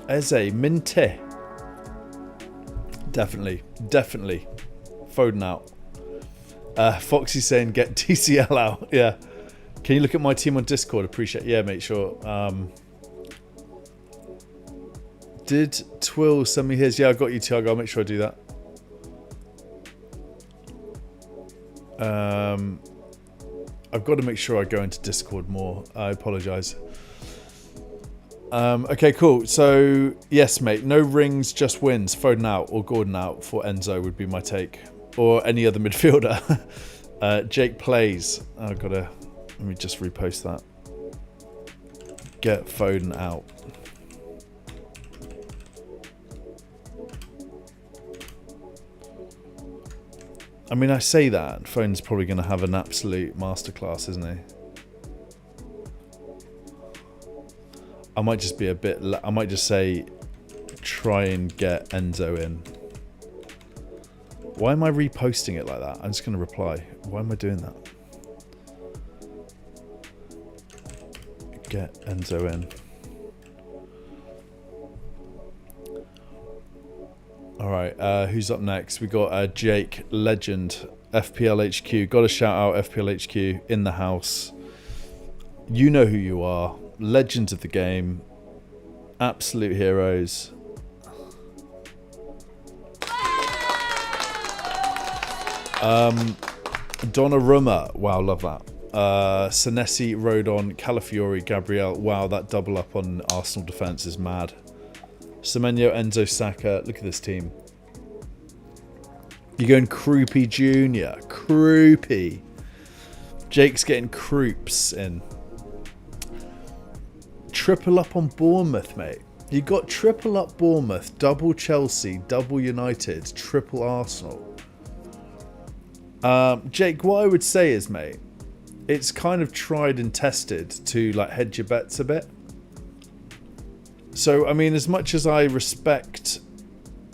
Eze, Minte. Definitely. Foden out. Foxy's saying get TCL out. Yeah. Can you look at my team on Discord? Appreciate. Yeah, mate. Sure. Did Twill send me his? Yeah, I got you, Tiago. I'll make sure I do that. I've got to make sure I go into Discord more. I apologise. Okay, cool. So, yes, mate. No rings, just wins. Foden out or Gordon out for Enzo would be my take. Or any other midfielder. Jake plays. I've got to... Let me just repost that. Get Foden out. I mean, I say that. Foden's probably going to have an absolute masterclass, isn't he? I might just be a bit... I might just say, try and get Enzo in. Why am I reposting it like that? I'm just going to reply. Why am I doing that? Get Enzo in. Alright, who's up next? We got Jake, legend, FPL HQ. Got to shout out FPL HQ in the house. You know who you are. Legends of the game. Absolute heroes. Donnarumma. Wow, love that. Senesi, Rodon, Calafiori, Gabriel. Wow, that double up on Arsenal defence is mad. Semenyo, Enzo, Saka. Look at this team. You're going Croupy Jr. Croupy. Jake's getting Croops in. Triple up on Bournemouth, mate. You got triple up Bournemouth, double Chelsea, double United, triple Arsenal. Jake, what I would say is, mate, it's kind of tried and tested to like hedge your bets a bit. So, I mean, as much as I respect,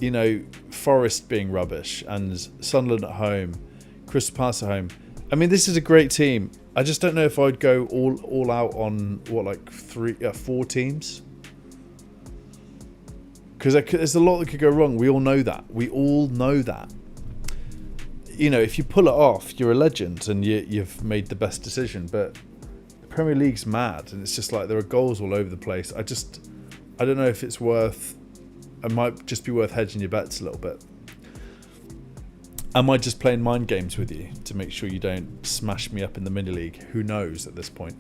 you know, Forest being rubbish and Sunderland at home, Crystal Palace at home, I mean, this is a great team. I just don't know if I'd go all out on, what, like 4 teams? Because there's a lot that could go wrong. We all know that. We all know that. You know, if you pull it off, you're a legend and you've made the best decision. But the Premier League's mad, and it's just like there are goals all over the place. I don't know if it's worth... It might just be worth hedging your bets a little bit. Am I just playing mind games with you to make sure you don't smash me up in the mini league? Who knows at this point?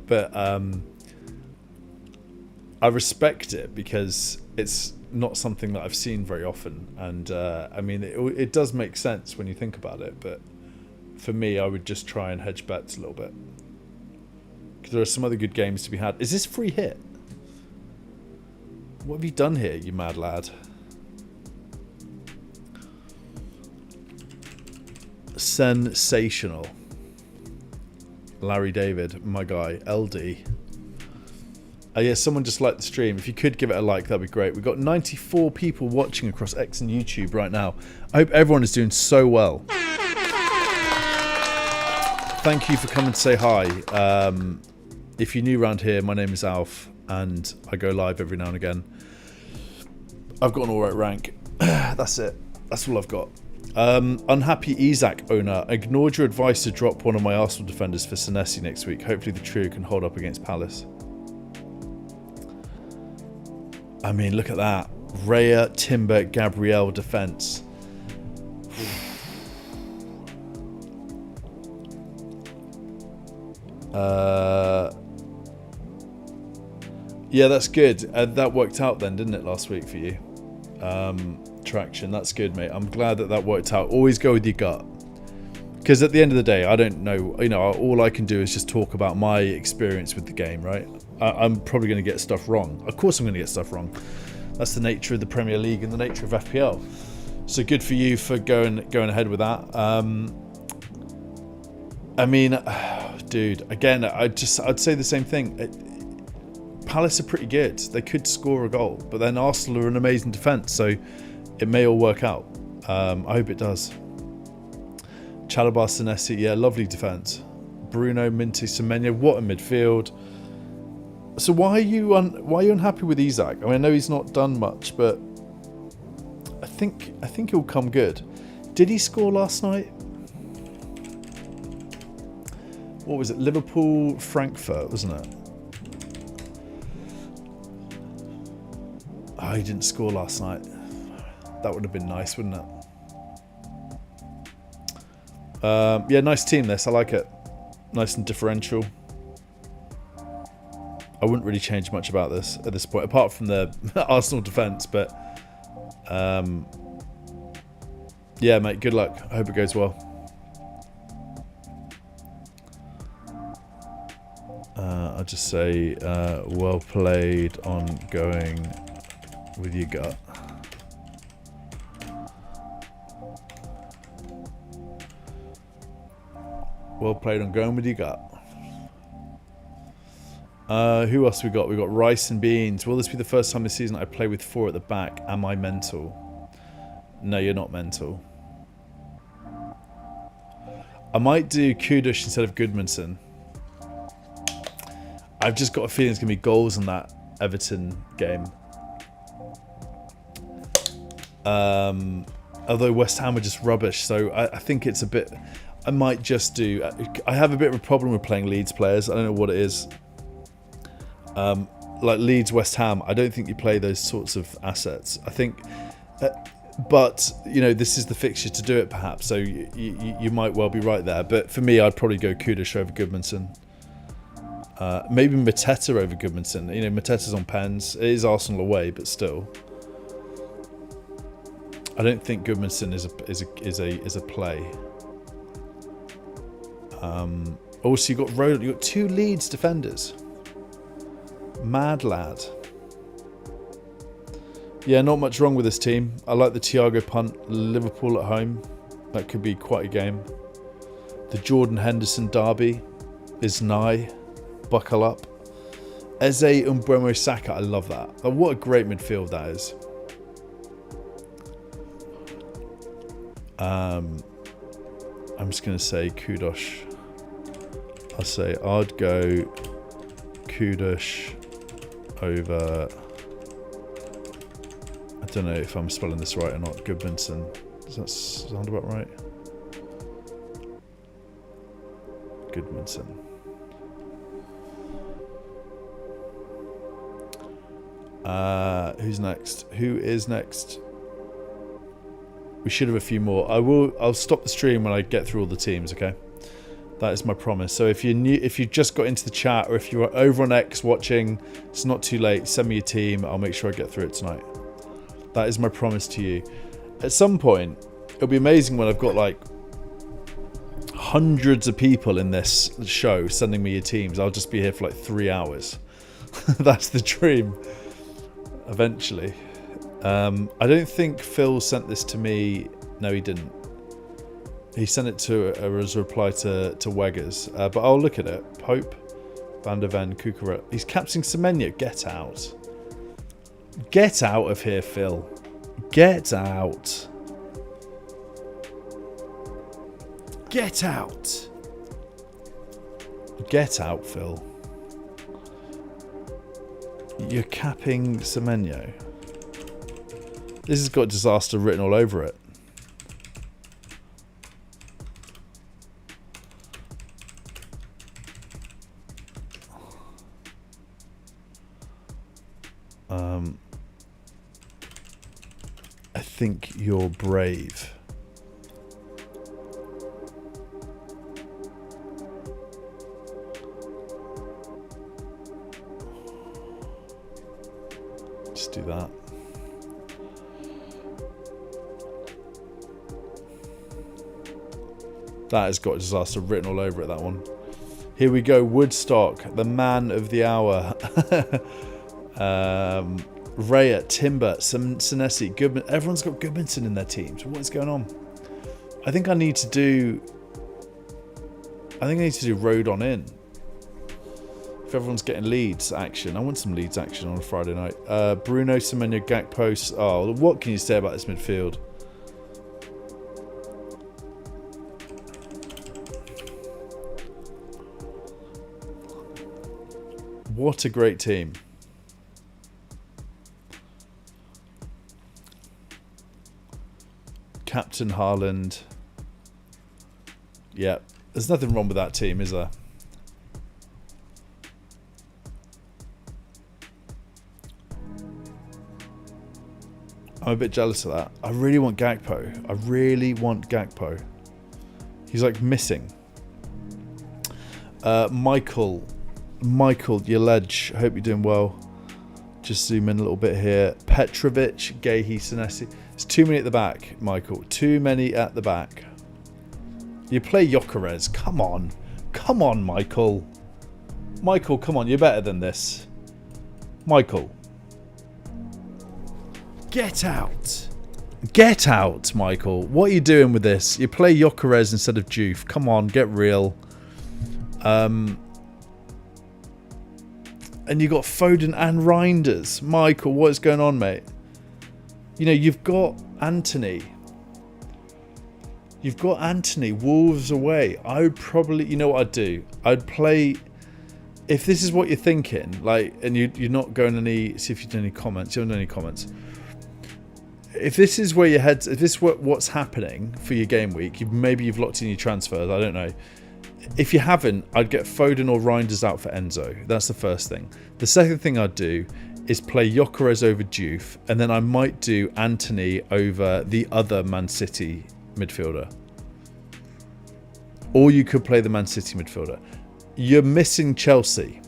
But I respect it because it's not something that I've seen very often. And I mean, it does make sense when you think about it. But for me, I would just try and hedge bets a little bit. Because there are some other good games to be had. Is this free hit? What have you done here, you mad lad? Sensational. Larry David, my guy. LD. Yeah, someone just liked the stream. If you could give it a like, that'd be great. We've got 94 people watching across X and YouTube right now. I hope everyone is doing so well. Thank you for coming to say hi. If you're new around here, my name is Alf, and I go live every now and again. I've got an alright rank. That's it. That's all I've got. Unhappy Isaac owner, ignored your advice to drop one of my Arsenal defenders for Senesi next week. Hopefully the trio can hold up against Palace. I mean, look at that. Raya, Timber, Gabriel defence. Yeah, that's good. That worked out then, didn't it, last week for you? Traction, that's good, mate. I'm glad that worked out. Always go with your gut. Because at the end of the day, I don't know, you know, all I can do is just talk about my experience with the game, right? I'm probably going to get stuff wrong. Of course I'm going to get stuff wrong. That's the nature of the Premier League and the nature of FPL. So good for you for going ahead with that. I mean, dude, again, I'd say the same thing. Palace are pretty good. They could score a goal, but then Arsenal are an amazing defence, so it may all work out. I hope it does. Chalobah, Senesi, yeah, lovely defence. Bruno, Minty, Semenyo, what a midfield. So why are you unhappy with Isaac? I mean, I know he's not done much, but I think he'll come good. Did he score last night? What was it? Liverpool, Frankfurt, wasn't it? Oh, he didn't score last night. That would have been nice, wouldn't it? Yeah, nice team this. I like it. Nice and differential. I wouldn't really change much about this at this point, apart from the Arsenal defence. But yeah, mate, good luck. I hope it goes well. I'll just say well played on going with your gut. Well played on going with your gut. Who else we got? We got Rice and Beans. Will this be the first time this season I play with 4 at the back? Am I mental? No, you're not mental. I might do Kudush instead of Goodmanson. I've just got a feeling there's going to be goals in that Everton game. Although West Ham are just rubbish, so I think it's a bit... I might just do... I have a bit of a problem with playing Leeds players. I don't know what it is. Like Leeds, West Ham, I don't think you play those sorts of assets. I think... but, you know, this is the fixture to do it, perhaps. So you might well be right there. But for me, I'd probably go Kudush over Goodmanson. Maybe Mateta over Goodmanson. You know, Mateta's on pens. It is Arsenal away, but still. I don't think Goodmanson is a play. Also, you got 2 Leeds defenders. Mad lad. Yeah, not much wrong with this team. I like the Thiago punt. Liverpool at home. That could be quite a game. The Jordan Henderson derby is nigh. Buckle up. Eze Mbeumo Saka. I love that. Oh, what a great midfield that is. I'm just going to say Kudosh. I'll say I'd go Kudosh over... I don't know if I'm spelling this right or not. Goodmanson. Does that sound about right? Goodmanson. Who's next? Who is next? We should have a few more. I'll stop the stream when I get through all the teams, okay? That is my promise. So if you just got into the chat, or if you are over on X watching, it's not too late. Send me your team. I'll make sure I get through it tonight. That is my promise to you. At some point, it'll be amazing when I've got like hundreds of people in this show sending me your teams. I'll just be here for like 3 hours. That's the dream. Eventually. I don't think Phil sent this to me. No, he didn't. He sent it as a reply to Weggers. But I'll look at it. Pope, Van der Ven, Kukara. He's captaining Semenyo. Get out. Get out of here, Phil. Get out. Get out. Get out, Phil. You're capping Semenyo. This has got disaster written all over it. I think you're brave. Just do that. That has got disaster written all over it, that one. Here we go. Woodstock, the man of the hour. Raya, Timber, Senesi, Goodman. Everyone's got Goodmanson in their teams. What is going on? I think I need to do road on in. If everyone's getting Leeds action. I want some Leeds action on a Friday night. Bruno, Semenyo, Gakpo. Oh, what can you say about this midfield? What a great team. Captain Haaland. Yeah, there's nothing wrong with that team, is there? I'm a bit jealous of that. I really want Gakpo. I really want Gakpo. He's like missing. Michael, your ledge. I hope you're doing well. Just zoom in a little bit here. Petrovic, Gehi, Senesi. It's too many at the back, Michael. Too many at the back. You play Gyökeres. Come on. Come on, Michael. Michael, come on. You're better than this. Michael. Get out. Get out, Michael. What are you doing with this? You play Gyökeres instead of Juve. Come on, get real. And you got Foden and Reinders. Michael, what is going on, mate? You know, you've got Anthony. You've got Anthony. Wolves away. I would probably... You know what I'd do? I'd play... If this is what you're thinking, like, and you're not going any... See if you do any comments. You haven't done any comments. If this is where your head's... If this is what's happening for your game week, maybe you've locked in your transfers. I don't know. If you haven't, I'd get Foden or Reinders out for Enzo. That's the first thing. The second thing I'd do is play Gyökeres over Juve, and then I might do Anthony over the other Man City midfielder. Or you could play the Man City midfielder. You're missing Chelsea.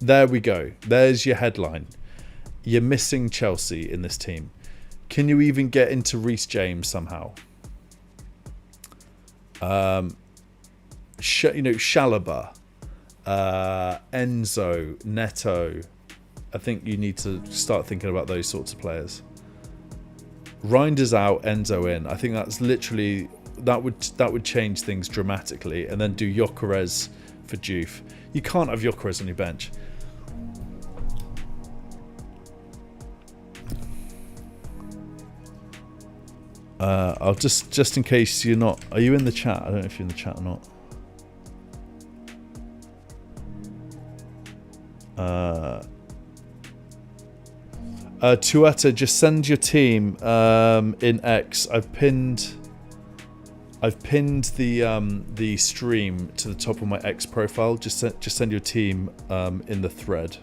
There we go. There's your headline. You're missing Chelsea in this team. Can you even get into Reece James somehow? Chalobah, Enzo, Neto. I think you need to start thinking about those sorts of players. Reinders out, Enzo in. I think that's literally that would change things dramatically. And then do Gyökeres for Juve. You can't have Gyökeres on your bench. I'll just in case you're not. Are you in the chat? I don't know if you're in the chat or not. Tuata, just send your team in X. I've pinned the stream to the top of my X profile. Just send your team in the thread.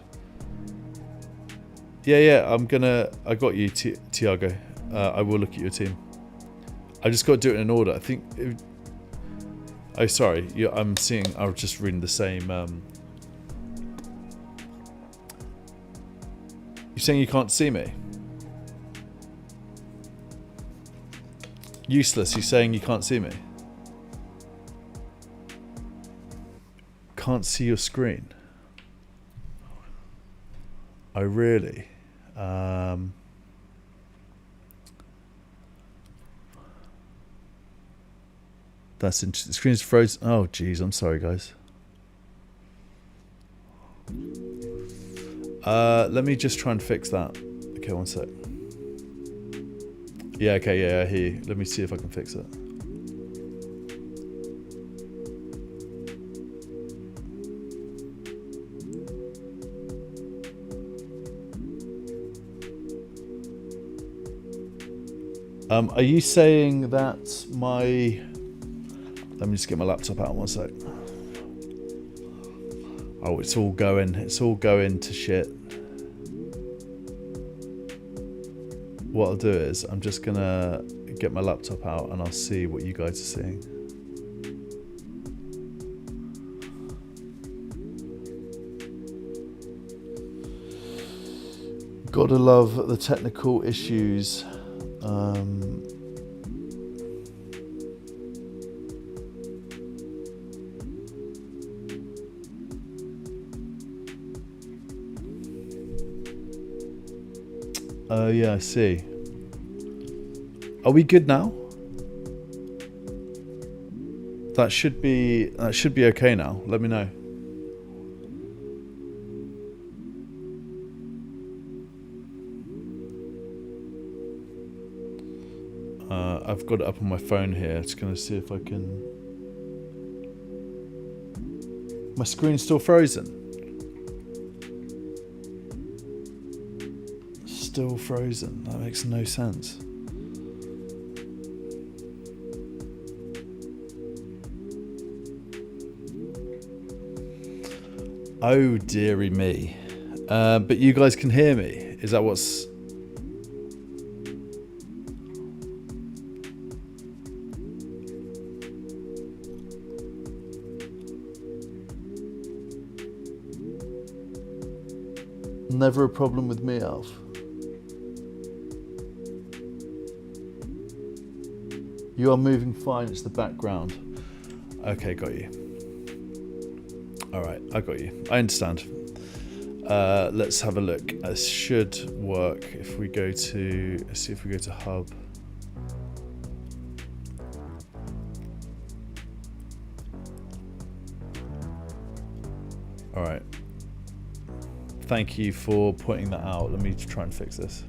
Yeah. I got you, Tiago. I will look at your team. I just got to do it in order. I think. Oh, sorry. Yeah, I'm seeing. I was just reading the same. You're saying you can't see me? Useless. You're saying you can't see me? Can't see your screen. Oh, really? That's interesting. The screen's frozen. Oh, geez. I'm sorry, guys. Let me just try and fix that. Okay, one sec. Yeah, okay, yeah, I hear you. Let me see if I can fix it. Are you saying that my... Let me just get my laptop out one sec. Oh, it's all going to shit. What I'll do is I'm just gonna get my laptop out and I'll see what you guys are seeing. Gotta love the technical issues. Oh yeah, I see. Are we good now? That should be okay now. Let me know. I've got it up on my phone here. Just gonna see if I can. My screen's still frozen. Still frozen. That makes no sense. Oh dearie me. But you guys can hear me. Is that what's... Never a problem with me, Alf. You are moving fine, it's the background. Okay, got you. Alright, I got you. I understand. Let's have a look. This should work if we go to... Let's see if we go to Hub. Alright. Thank you for pointing that out. Let me try and fix this.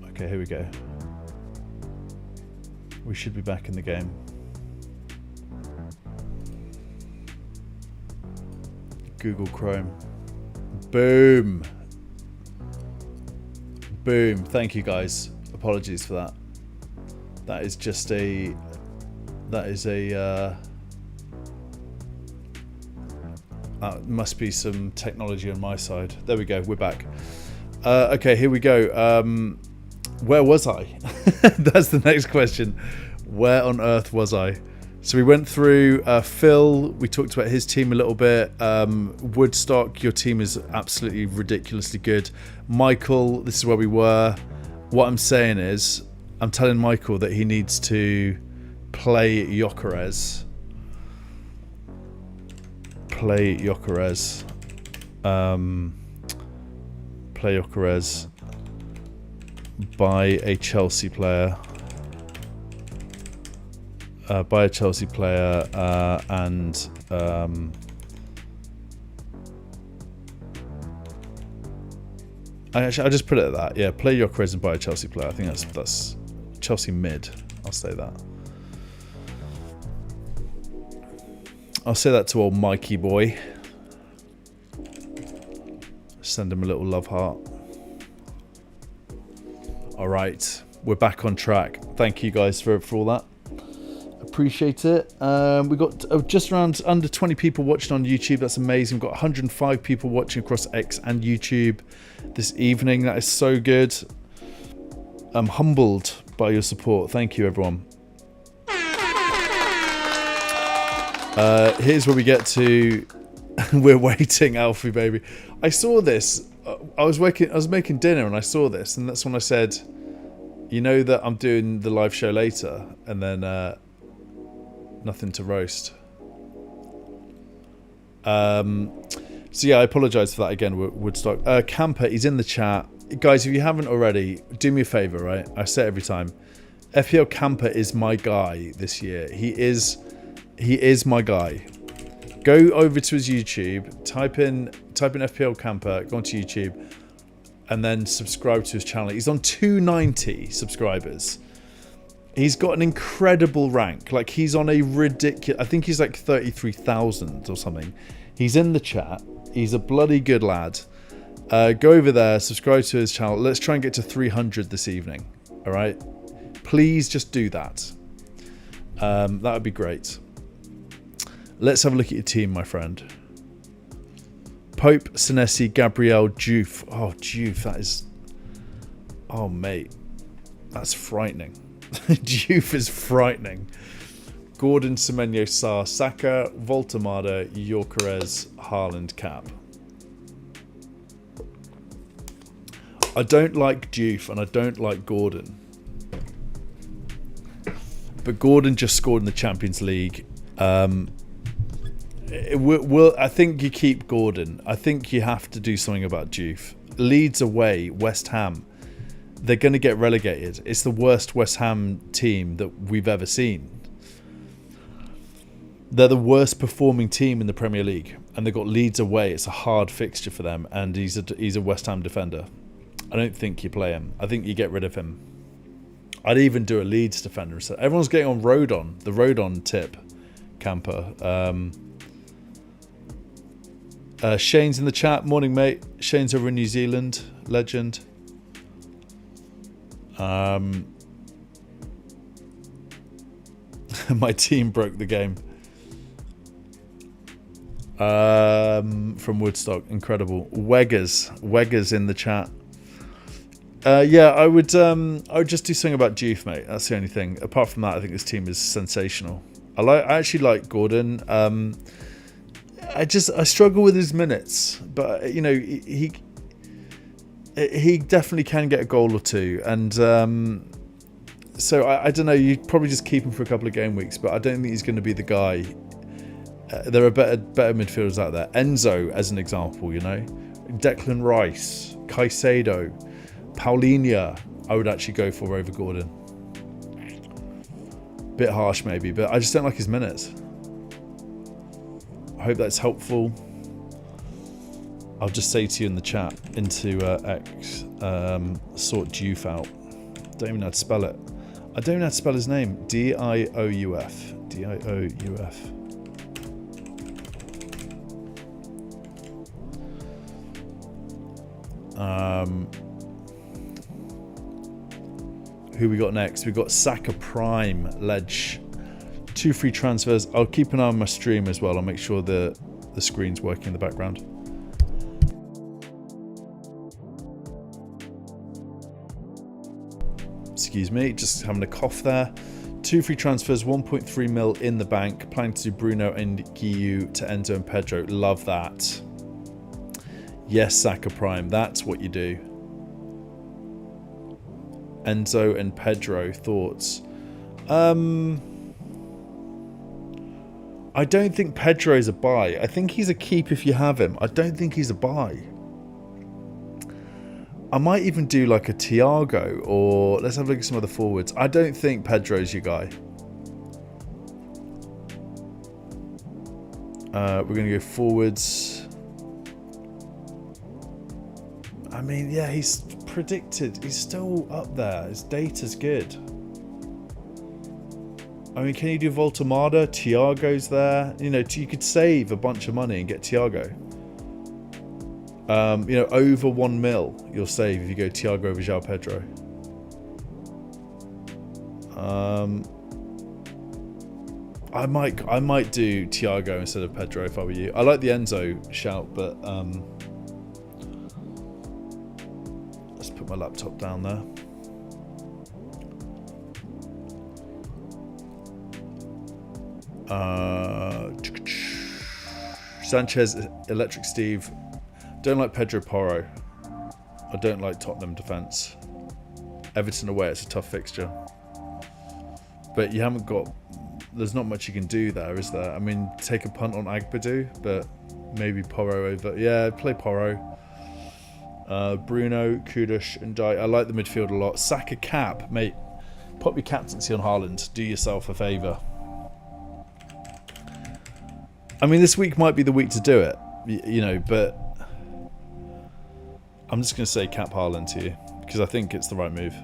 Okay, here we go. We should be back in the game. Google Chrome. Boom. Boom. Thank you guys. Apologies for that. That is just a... That is a... must be some technology on my side. There we go. We're back. Okay, here we go. Where was I? That's the next question. Where on earth was I? So we went through Phil. We talked about his team a little bit. Woodstock, your team is absolutely ridiculously good. Michael, this is where we were. What I'm saying is, I'm telling Michael that he needs to play Gyökeres. Play Gyökeres. Play Gyökeres. Buy a Chelsea player. Buy a Chelsea player and I'll just put it at that. Yeah, play Gyökeres and buy a Chelsea player. I think that's Chelsea mid. I'll say that. I'll say that to old Mikey boy. Send him a little love heart. All right, we're back on track. Thank you guys for all that. Appreciate it. We got just around under 20 people watching on YouTube. That's amazing. We've got 105 people watching across X and YouTube this evening. That is so good. I'm humbled by your support. Thank you, everyone. Here's where we get to. We're waiting, Alfie baby. I saw this. I was making dinner and I saw this, and that's when I said, you know that I'm doing the live show later, and then nothing to roast. So yeah, I apologise for that again, Woodstock. Camper, he's in the chat. Guys, if you haven't already, do me a favour, right? I say it every time. FPL Camper is my guy this year. He is my guy. Go over to his YouTube, type in FPL Camper, go onto YouTube, and then subscribe to his channel. He's on 290 subscribers. He's got an incredible rank. Like, he's on a ridiculous... I think he's like 33,000 or something. He's in the chat. He's a bloody good lad. Go over there, subscribe to his channel. Let's try and get to 300 this evening. All right? Please just do that. That would be great. Let's have a look at your team, my friend. Pope, Senesi, Gabriel, Juve. Oh, Juve, that is... Oh, mate. That's frightening. Juve is frightening. Gordon, Semenyo, Sarr, Saka, Voltemada, Gyökeres, Haaland, Cap. I don't like Juve and I don't like Gordon. But Gordon just scored in the Champions League. I think you keep Gordon. I think you have to do something about Juve. Leeds away, West Ham. They're going to get relegated. It's the worst West Ham team that we've ever seen. They're the worst performing team in the Premier League, and they've got Leeds away. It's a hard fixture for them, and he's a West Ham defender. I don't think you play him. I think you get rid of him. I'd even do a Leeds defender instead. Everyone's getting on Rodon, the Rodon tip, Camper. Shane's in the chat. Morning, mate. Shane's over in New Zealand. Legend. My team broke the game. From Woodstock. Incredible. Weggers in the chat. Yeah, I would just do something about Juve, mate. That's the only thing. Apart from that, I think this team is sensational. I actually like Gordon. I struggle with his minutes, but you know he definitely can get a goal or two, and so I don't know. You'd probably just keep him for a couple of game weeks, but I don't think he's going to be the guy. There are better midfielders out there. Enzo, as an example, you know, Declan Rice, Caicedo, Paulinho, I would actually go for over Gordon. Bit harsh maybe, but I just don't like his minutes. I hope that's helpful. I'll just say to you in the chat, into X, sort Diouf out. Don't even know how to spell it. I don't know how to spell his name. D-I-O-U-F. D-I-O-U-F. Who we got next? We got Saka Prime, Ledge. 2 free transfers. I'll keep an eye on my stream as well. I'll make sure the screen's working in the background. Excuse me, just having a cough there. 2 free transfers, 1.3 mil in the bank. Planning to do Bruno and Guiu to Enzo and Pedro. Love that. Yes, Saka Prime, that's what you do. Enzo and Pedro, thoughts? I don't think Pedro's a buy. I think he's a keep if you have him. I don't think he's a buy. I might even do like a Thiago, or let's have a look at some other forwards. I don't think Pedro's your guy. We're going to go forwards. I mean, yeah, he's predicted. He's still up there. His data's good. I mean, can you do Voltamada? Thiago's there. You know, you could save a bunch of money and get Thiago. You know, over 1 mil you'll save if you go Thiago over João Pedro. I might do Thiago instead of Pedro if I were you. I like the Enzo shout, but let's put my laptop down there. Sanchez, Electric Steve. Don't like Pedro Porro. I don't like Tottenham defence. Everton away, it's a tough fixture. But you haven't got... There's not much you can do there, is there? I mean, take a punt on Agbadu, but maybe Porro over... Yeah, play Porro. Bruno, Kudush, and Dai. I like the midfield a lot. Saka cap, mate. Pop your captaincy on Haaland. Do yourself a favour. I mean, this week might be the week to do it, you know, but I'm just going to say cap Haaland to you because I think it's the right move.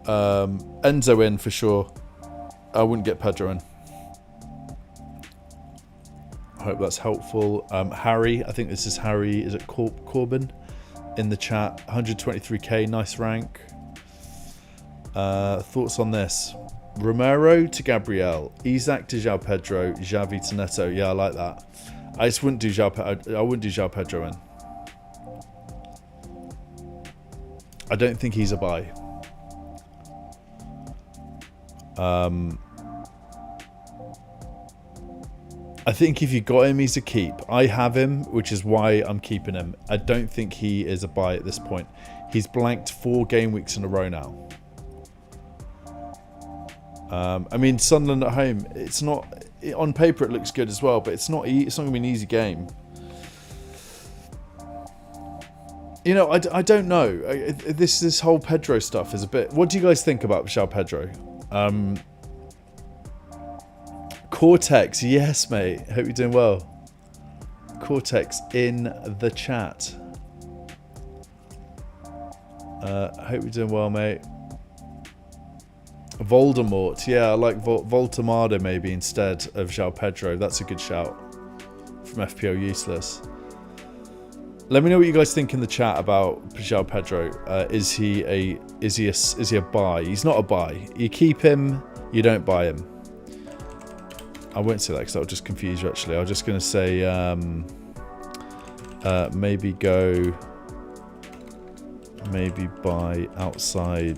Enzo in for sure. I wouldn't get Pedro in. I hope that's helpful. Harry, I think this is Harry. Is it Corbin in the chat? 123k, nice rank. Thoughts on this? Romero to Gabriel, Isaac to João Pedro, Xavi to Neto. Yeah, I like that. I just wouldn't do João Pedro in. I don't think he's a buy. I think if you got him, he's a keep. I have him, which is why I'm keeping him. I don't think he is a buy at this point. He's blanked 4 game weeks in a row now. I mean, Sunderland at home, it's not... On paper, it looks good as well, but it's not going to be an easy game. You know, I don't know. This whole Pedro stuff is a bit... What do you guys think about João Pedro? Cortex, yes, mate. Hope you're doing well. Cortex in the chat. Hope you're doing well, mate. Voldemort, yeah, I like Voltamada maybe instead of João Pedro. That's a good shout from FPL Useless. Let me know what you guys think in the chat about João Pedro. Is he a buy? He's not a buy. You keep him, you don't buy him. I won't say that because that'll just confuse you. Actually, I'm just going to say Maybe buy outside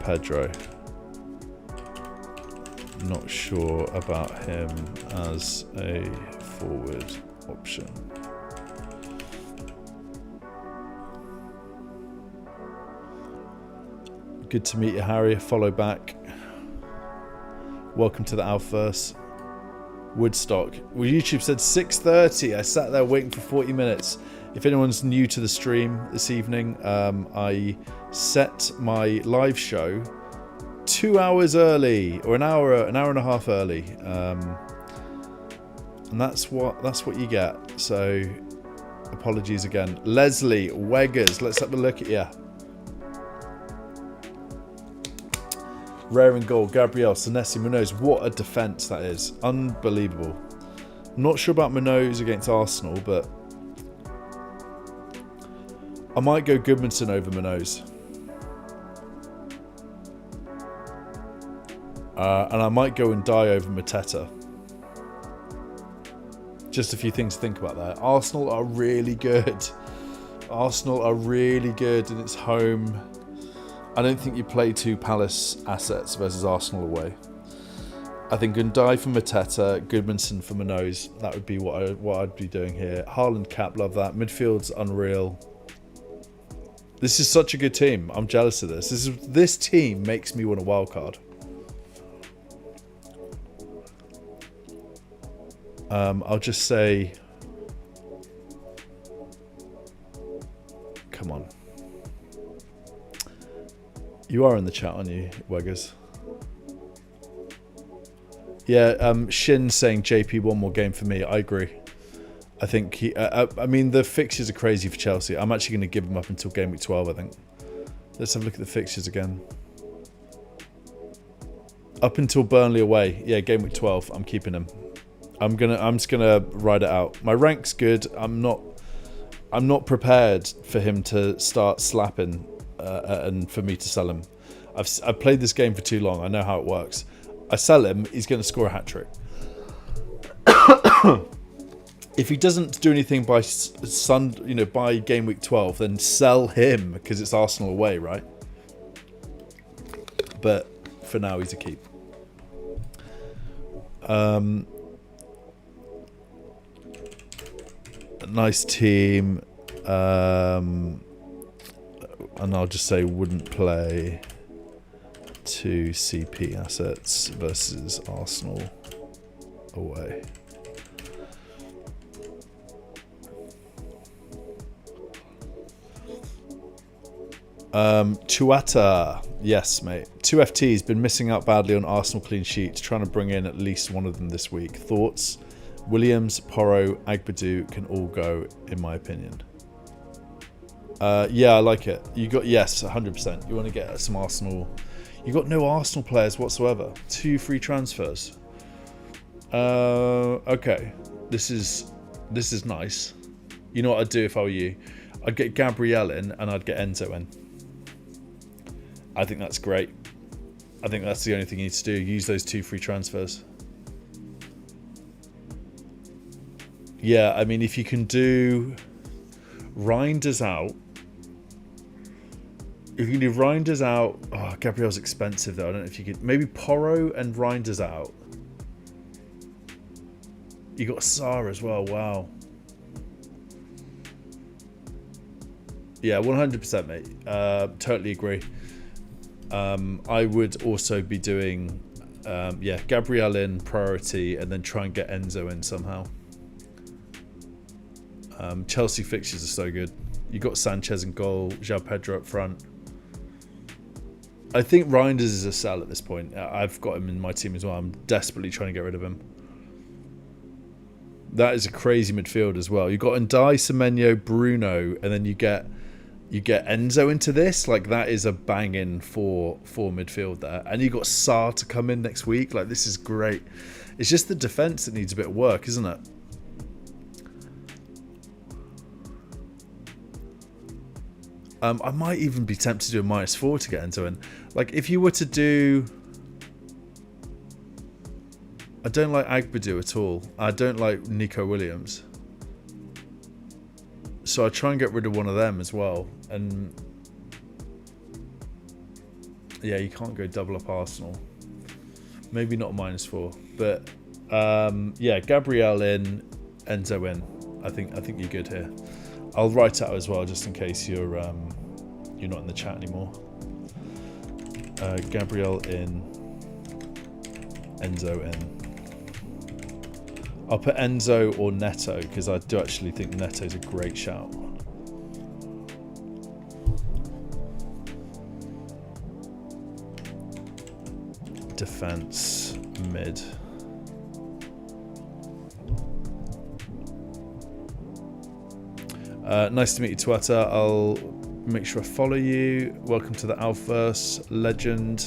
Pedro. Not sure about him as a forward option. Good to meet you, Harry. Follow back. Welcome to the Alphaverse. Woodstock. Well, YouTube said 6:30. I sat there waiting for 40 minutes. If anyone's new to the stream this evening, I set my live show 2 hours early, or an hour and a half early, and that's what you get. So, apologies again. Leslie Weggers, let's have a look at you. Rare and goal, Gabriel, Senesi, Munoz. What a defence that is. Unbelievable. Not sure about Munoz against Arsenal, but I might go Goodmanson over Munoz. And I might go and die over Mateta. Just a few things to think about there. Arsenal are really good. Arsenal are really good in its home. I don't think you play two Palace assets versus Arsenal away. I think Undai for Mateta, Goodmanson for Munoz. That would be what I'd be doing here. Haaland cap, love that. Midfield's unreal. This is such a good team. I'm jealous of this. This team makes me want a wildcard. I'll just say, come on. You are in the chat, aren't you, Weggers? Yeah, Shin saying JP one more game for me. I agree. I think I mean, the fixtures are crazy for Chelsea. I'm actually going to give them up until game week 12, I think. Let's have a look at the fixtures again. Up until Burnley away. Yeah, game week 12. I'm keeping him. I'm just gonna ride it out. My rank's good. I'm not prepared for him to start slapping and for me to sell him. I've played this game for too long. I know how it works. I sell him, he's going to score a hat-trick. If he doesn't do anything by by game week 12, then sell him because it's Arsenal away, right? But for now, he's a keep. Nice team. And I'll just say wouldn't play two CP assets versus Arsenal away. Tuata, yes mate. 2FT's been missing out badly on Arsenal clean sheets, trying to bring in at least one of them this week. Thoughts? Williams, Porro, Agbadu can all go, in my opinion. Yeah, I like it. You got, yes, 100%. You want to get some Arsenal. You got no Arsenal players whatsoever. 2 free transfers. Okay, this is nice. You know what I'd do if I were you? I'd get Gabriel in and I'd get Enzo in. I think that's great. I think that's the only thing you need to do. Use those 2 free transfers. Yeah, I mean, if you can do Reinders out. If you can do Reinders out. Oh, Gabriel's expensive though. I don't know if you could. Maybe Porro and Reinders out. You got Sarr as well. Wow. Yeah, 100%, mate. Totally agree. I would also be doing, Gabriel in priority and then try and get Enzo in somehow. Chelsea fixtures are so good. You got Sanchez in goal, João Pedro up front. I think Reinders is a sell at this point. I've got him in my team as well. I'm desperately trying to get rid of him. That is a crazy midfield as well. You got Ndai, Semenyo, Bruno, and then you get Enzo into this. Like, that is a banging four midfield there. And you got Sarr to come in next week. Like, this is great. It's just the defense that needs a bit of work, isn't it? I might even be tempted to do a -4 to get Enzo in. Like, if you were to do... I don't like Agbadu at all. I don't like Nico Williams. So I try and get rid of one of them as well. And yeah, you can't go double up Arsenal. Maybe not -4, but yeah, Gabriel in, Enzo in. I think you're good here. I'll write it out as well, just in case you're not in the chat anymore. Gabriel in, Enzo in. I'll put Enzo or Neto because I do actually think Neto's a great shout. Defense mid. Nice to meet you, Twitter. I'll make sure I follow you. Welcome to the Alphaverse legend.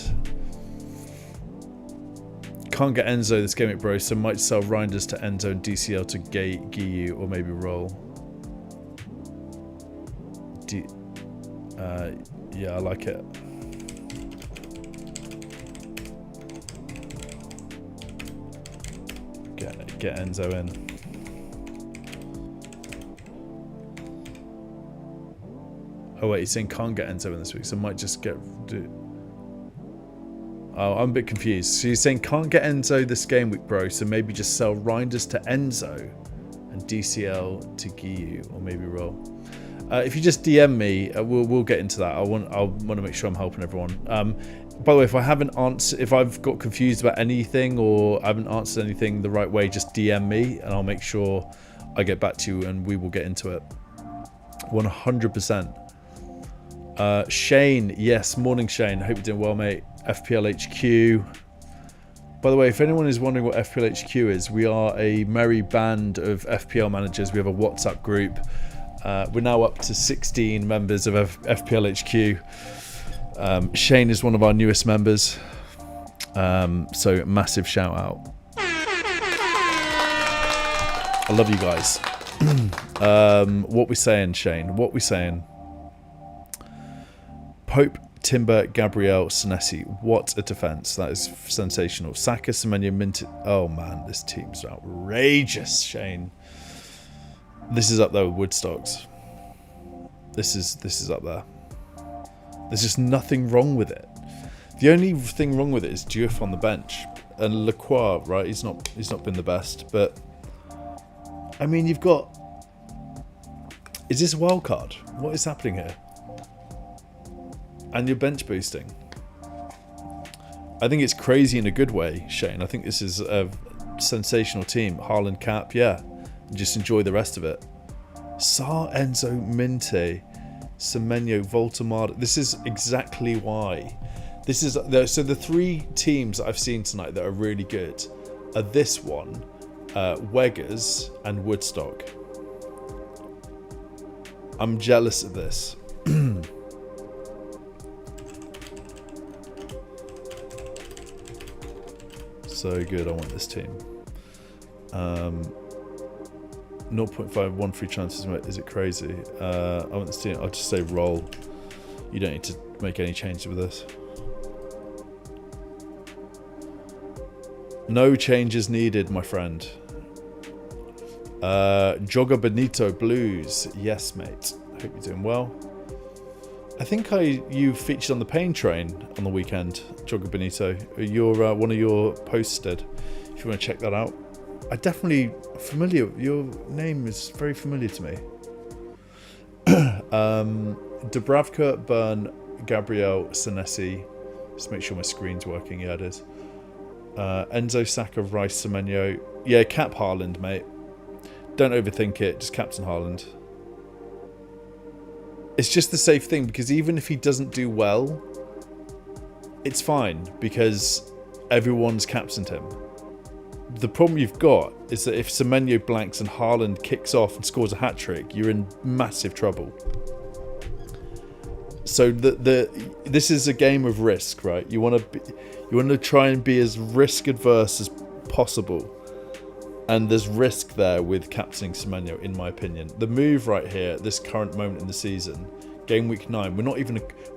Can't get Enzo this game, bro, so might sell Reinders to Enzo and DCL to Giyu or maybe roll. Yeah, I like it. Get Enzo in. Oh wait, he's saying can't get Enzo in this week, so might just get. Oh, I'm a bit confused. So you're saying can't get Enzo this game week, bro, so maybe just sell Reinders to Enzo and DCL to Giyu or maybe roll. If you just DM me, we'll get into that. I want to make sure I'm helping everyone. By the way, if I've got confused about anything or I haven't answered anything the right way, just DM me and I'll make sure I get back to you and we will get into it. 100%. Shane, yes, morning Shane. Hope you're doing well, mate. FPL HQ. By the way, if anyone is wondering what FPL HQ is, we are a merry band of FPL managers. We have a WhatsApp group. We're now up to 16 members of FPL HQ. Shane is one of our newest members. So massive shout out. I love you guys. What we saying, Shane? What we saying? Pope, Timber, Gabriel, Senesi. What a defense. That is sensational. Saka, Semenyo, Minty. Oh man, this team's outrageous, Shane. This is up there with Woodstocks. This is up there. There's just nothing wrong with it. The only thing wrong with it is Diouf on the bench. And Lacroix, right? He's not been the best, but I mean you've got. Is this a wild card? What is happening here? And you're bench boosting. I think it's crazy in a good way, Shane. I think this is a sensational team. Haaland cap, yeah. Just enjoy the rest of it. Saar, Enzo, Minte, Semenyo, Voltamard. This is exactly why. This is so the three teams that I've seen tonight that are really good are this one, Weggers, and Woodstock. I'm jealous of this. So good. I want this team. 0.51 free chances. Is it crazy? I want this team. I'll just say roll. You don't need to make any changes with this. No changes needed, my friend. Jogger Benito Blues. Yes, mate. Hope you're doing well. I think you featured on the Pain Train on the weekend, Jogger Benito. One of your posts did. If you want to check that out. I definitely familiar. Your name is very familiar to me. Dubravka, Byrne, Gabriel, Senesi. Just make sure my screen's working. Yeah, it is. Enzo, Saka, Rice, Semenyo. Yeah, cap Haaland, mate. Don't overthink it. Just captain Haaland. It's just the safe thing because even if he doesn't do well, it's fine because everyone's captained him. The problem you've got is that if Semenyo blanks and Haaland kicks off and scores a hat-trick, you're in massive trouble. So this is a game of risk, right? You want to try and be as risk adverse as possible. And there's risk there with captaining Semenyo, in my opinion. The move right here, at this current moment in the season, game week 9,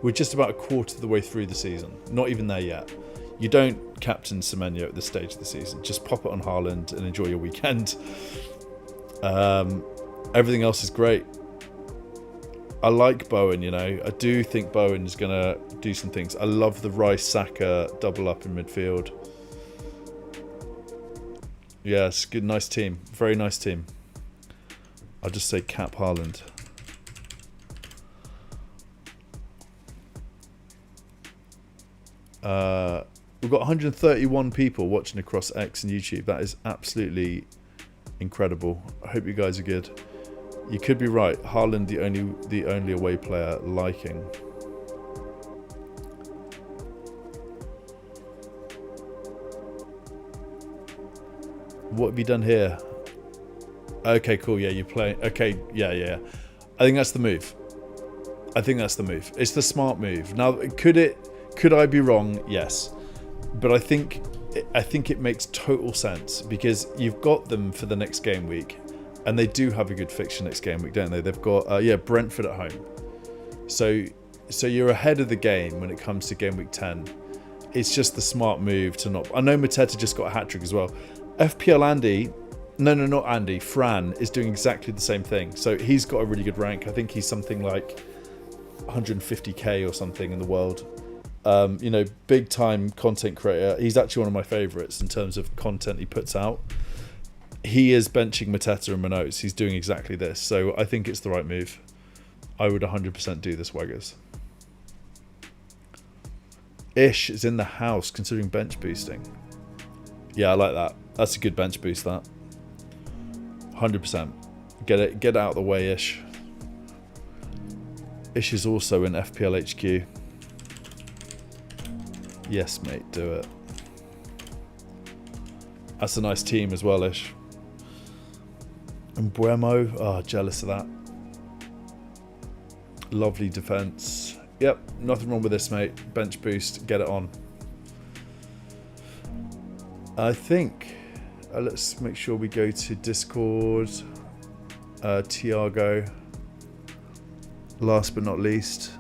we're just about a quarter of the way through the season. Not even there yet. You don't captain Semenyo at this stage of the season. Just pop it on Haaland and enjoy your weekend. Everything else is great. I like Bowen, you know. I do think Bowen is going to do some things. I love the Rice-Saka double up in midfield. Yeah, it's a good, nice team. Very nice team. I'll just say cap Haaland. We've got 131 people watching across X and YouTube. That is absolutely incredible. I hope you guys are good. You could be right. Haaland, the only away player liking. What have you done here? Okay, cool. Yeah, you're playing. Okay, yeah. I think that's the move. It's the smart move. Now, could I be wrong? Yes, but I think it makes total sense because you've got them for the next game week. And they do have a good fixture next game week, don't they? They've got, Brentford at home. So you're ahead of the game when it comes to game week 10. It's just the smart move to not... I know Mateta just got a hat-trick as well. FPL Andy... No, not Andy. Fran is doing exactly the same thing. So he's got a really good rank. I think he's something like 150k or something in the world. Big-time content creator. He's actually one of my favourites in terms of content he puts out. He is benching Mateta and Manotes. He's doing exactly this. So I think it's the right move. I would 100% do this, Waggers. Ish is in the house considering bench boosting. Yeah, I like that. That's a good bench boost, that. 100%. Get it out of the way, Ish. Ish is also in FPL HQ. Yes, mate, do it. That's a nice team as well, Ish. And Buemo, jealous of that. Lovely defense. Yep, nothing wrong with this, mate. Bench boost, get it on. I think, let's make sure we go to Discord. Tiago. Last but not least.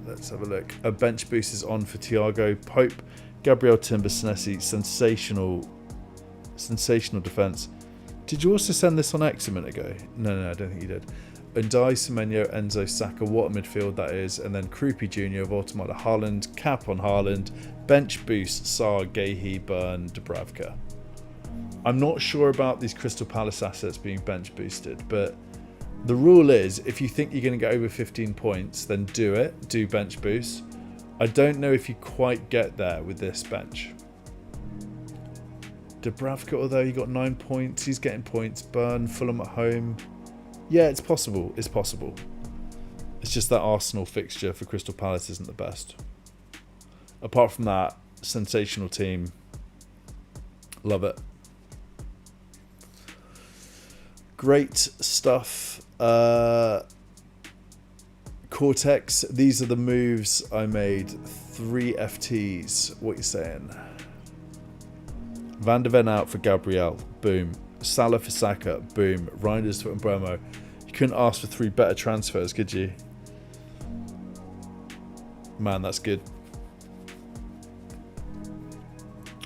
Let's have a look. A bench boost is on for Tiago. Pope, Gabriel Timber, Senesi, sensational defense. Did you also send this on X a minute ago? No, I don't think you did. Ndai, Semenyo, Enzo, Saka, what a midfield that is. And then Krupi Jr., Voltamata, Haaland, cap on Haaland, bench boost, Saar, Gehi, Burn, Dubravka. I'm not sure about these Crystal Palace assets being bench boosted, but the rule is if you think you're going to get over 15 points, then do it. Do bench boost. I don't know if you quite get there with this bench. Dubravka, although he got 9 points, he's getting points. Burn, Fulham at home. Yeah, it's possible. It's possible. It's just that Arsenal fixture for Crystal Palace isn't the best. Apart from that, sensational team. Love it. Great stuff. Cortex, these are the moves I made. 3 FTs. What you saying? Van de Ven out for Gabriel. Boom. Salah for Saka. Boom. Reinders for Mbeumo. You couldn't ask for 3 better transfers, could you? Man, that's good.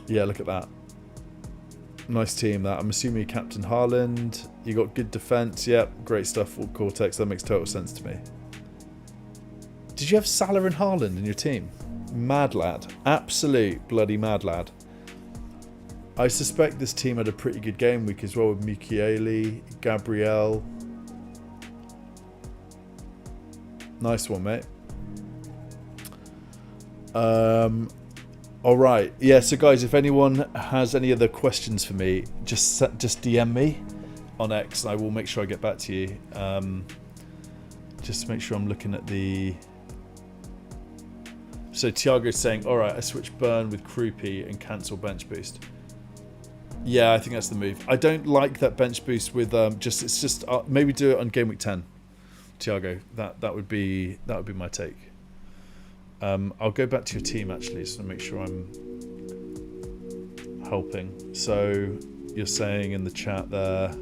Yeah, look at that. Nice team, that. I'm assuming you captain Haaland. You got good defense. Yep, great stuff. Cortex, that makes total sense to me. Did you have Salah and Haaland in your team? Mad lad. Absolute bloody mad lad. I suspect this team had a pretty good game week as well with Mukiele, Gabriel. Nice one, mate. All right. Yeah, so guys, if anyone has any other questions for me, just DM me on X and I will make sure I get back to you. Just to make sure I'm looking at the... So Tiago's saying, all right, I switch Burn with Krupi and cancel bench boost. Yeah, I think that's the move. I don't like that bench boost with maybe do it on game week 10. Tiago, that would be my take. I'll go back to your team actually, so to make sure I'm helping. So you're saying in the chat there,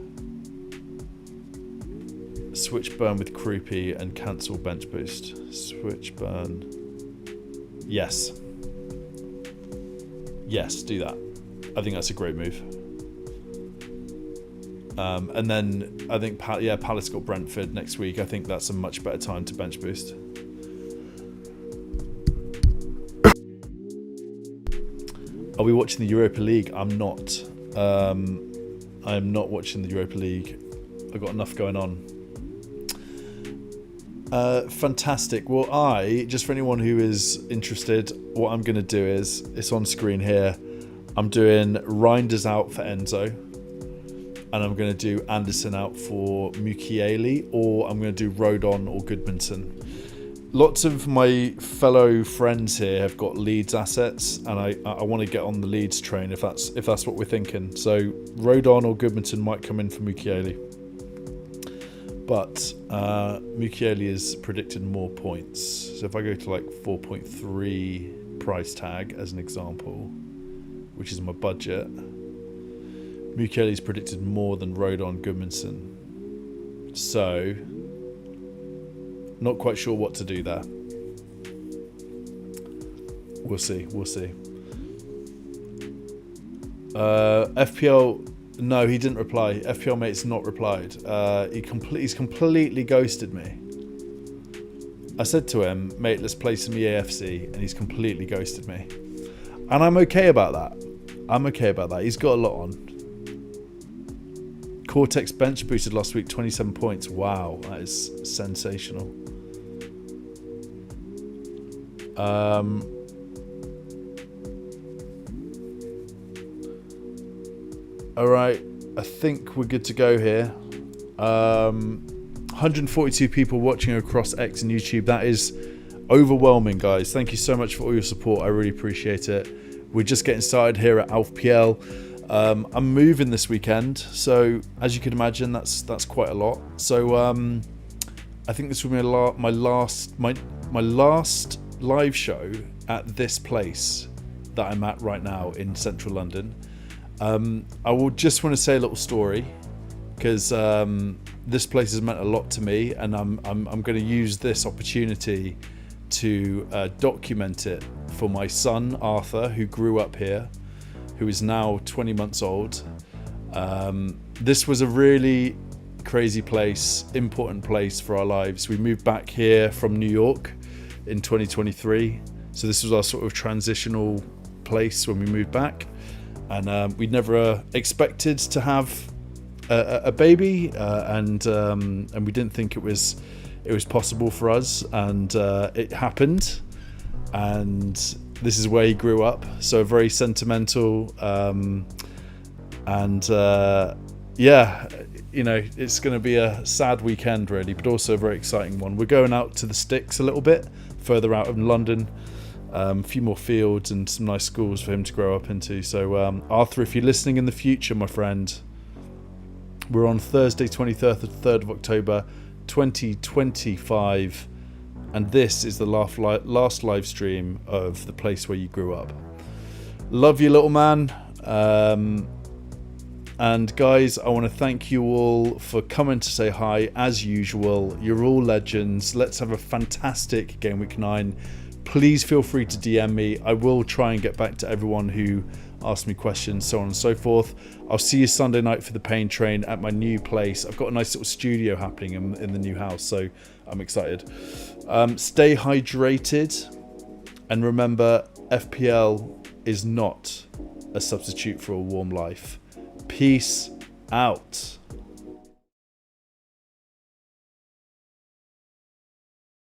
switch Burn with Krupi and cancel bench boost. Switch Burn. Yes. Yes, do that. I think that's a great move. And then I think Palace got Brentford next week. I think that's a much better time to bench boost. Are we watching the Europa League? I'm not. I am not watching the Europa League. I've got enough going on. Fantastic. Well, just for anyone who is interested, what I'm going to do is, it's on screen here. I'm doing Reinders out for Enzo, and I'm going to do Anderson out for Mukiele, or I'm going to do Rodon or Goodmanson. Lots of my fellow friends here have got Leeds assets, and I want to get on the Leeds train if that's what we're thinking. So Rodon or Goodmanson might come in for Mukiele, but Mukiele is predicted more points. So if I go to like 4.3 price tag as an example, which is my budget, Mukiele is predicted more than Rodon Goodmanson. So not quite sure what to do there. We'll see. FPL, no, he didn't reply. FPL mate's not replied. He's completely ghosted me. I said to him, mate, let's play some EAFC, and he's completely ghosted me. And I'm okay about that. He's got a lot on. Cortex bench boosted last week, 27 points. Wow, that is sensational. Alright, I think we're good to go here. 142 people watching across X and YouTube. That is overwhelming, guys. Thank you so much for all your support. I really appreciate it. We're just getting started here at FPL. I'm moving this weekend, so as you can imagine, that's quite a lot. So I think this will be my last live show at this place that I'm at right now in central London. I will just want to say a little story, because this place has meant a lot to me, and I'm going to use this opportunity to document it for my son Arthur, who grew up here, who is now 20 months old. This was a really crazy place, important place for our lives. We moved back here from New York in 2023, so this was our sort of transitional place when we moved back, and we never expected to have a baby, and we didn't think it was possible for us, and it happened, and this is where he grew up. So very sentimental, and yeah, you know, it's going to be a sad weekend really, but also a very exciting one. We're going out to the sticks a little bit further out of London, a few more fields and some nice schools for him to grow up into. So Arthur, if you're listening in the future, my friend, we're on Thursday 23rd of October 2025, and this is the last live stream of the place where you grew up. Love you, little man. And guys, I want to thank you all for coming to say hi as usual. You're all legends. Let's have a fantastic Game Week 9. Please feel free to DM me. I will try and get back to everyone who asked me questions, so on and so forth. I'll see you Sunday night for the pain train at my new place. I've got a nice little studio happening in the new house, so I'm excited. Stay hydrated, and remember, FPL is not a substitute for a warm life. Peace out.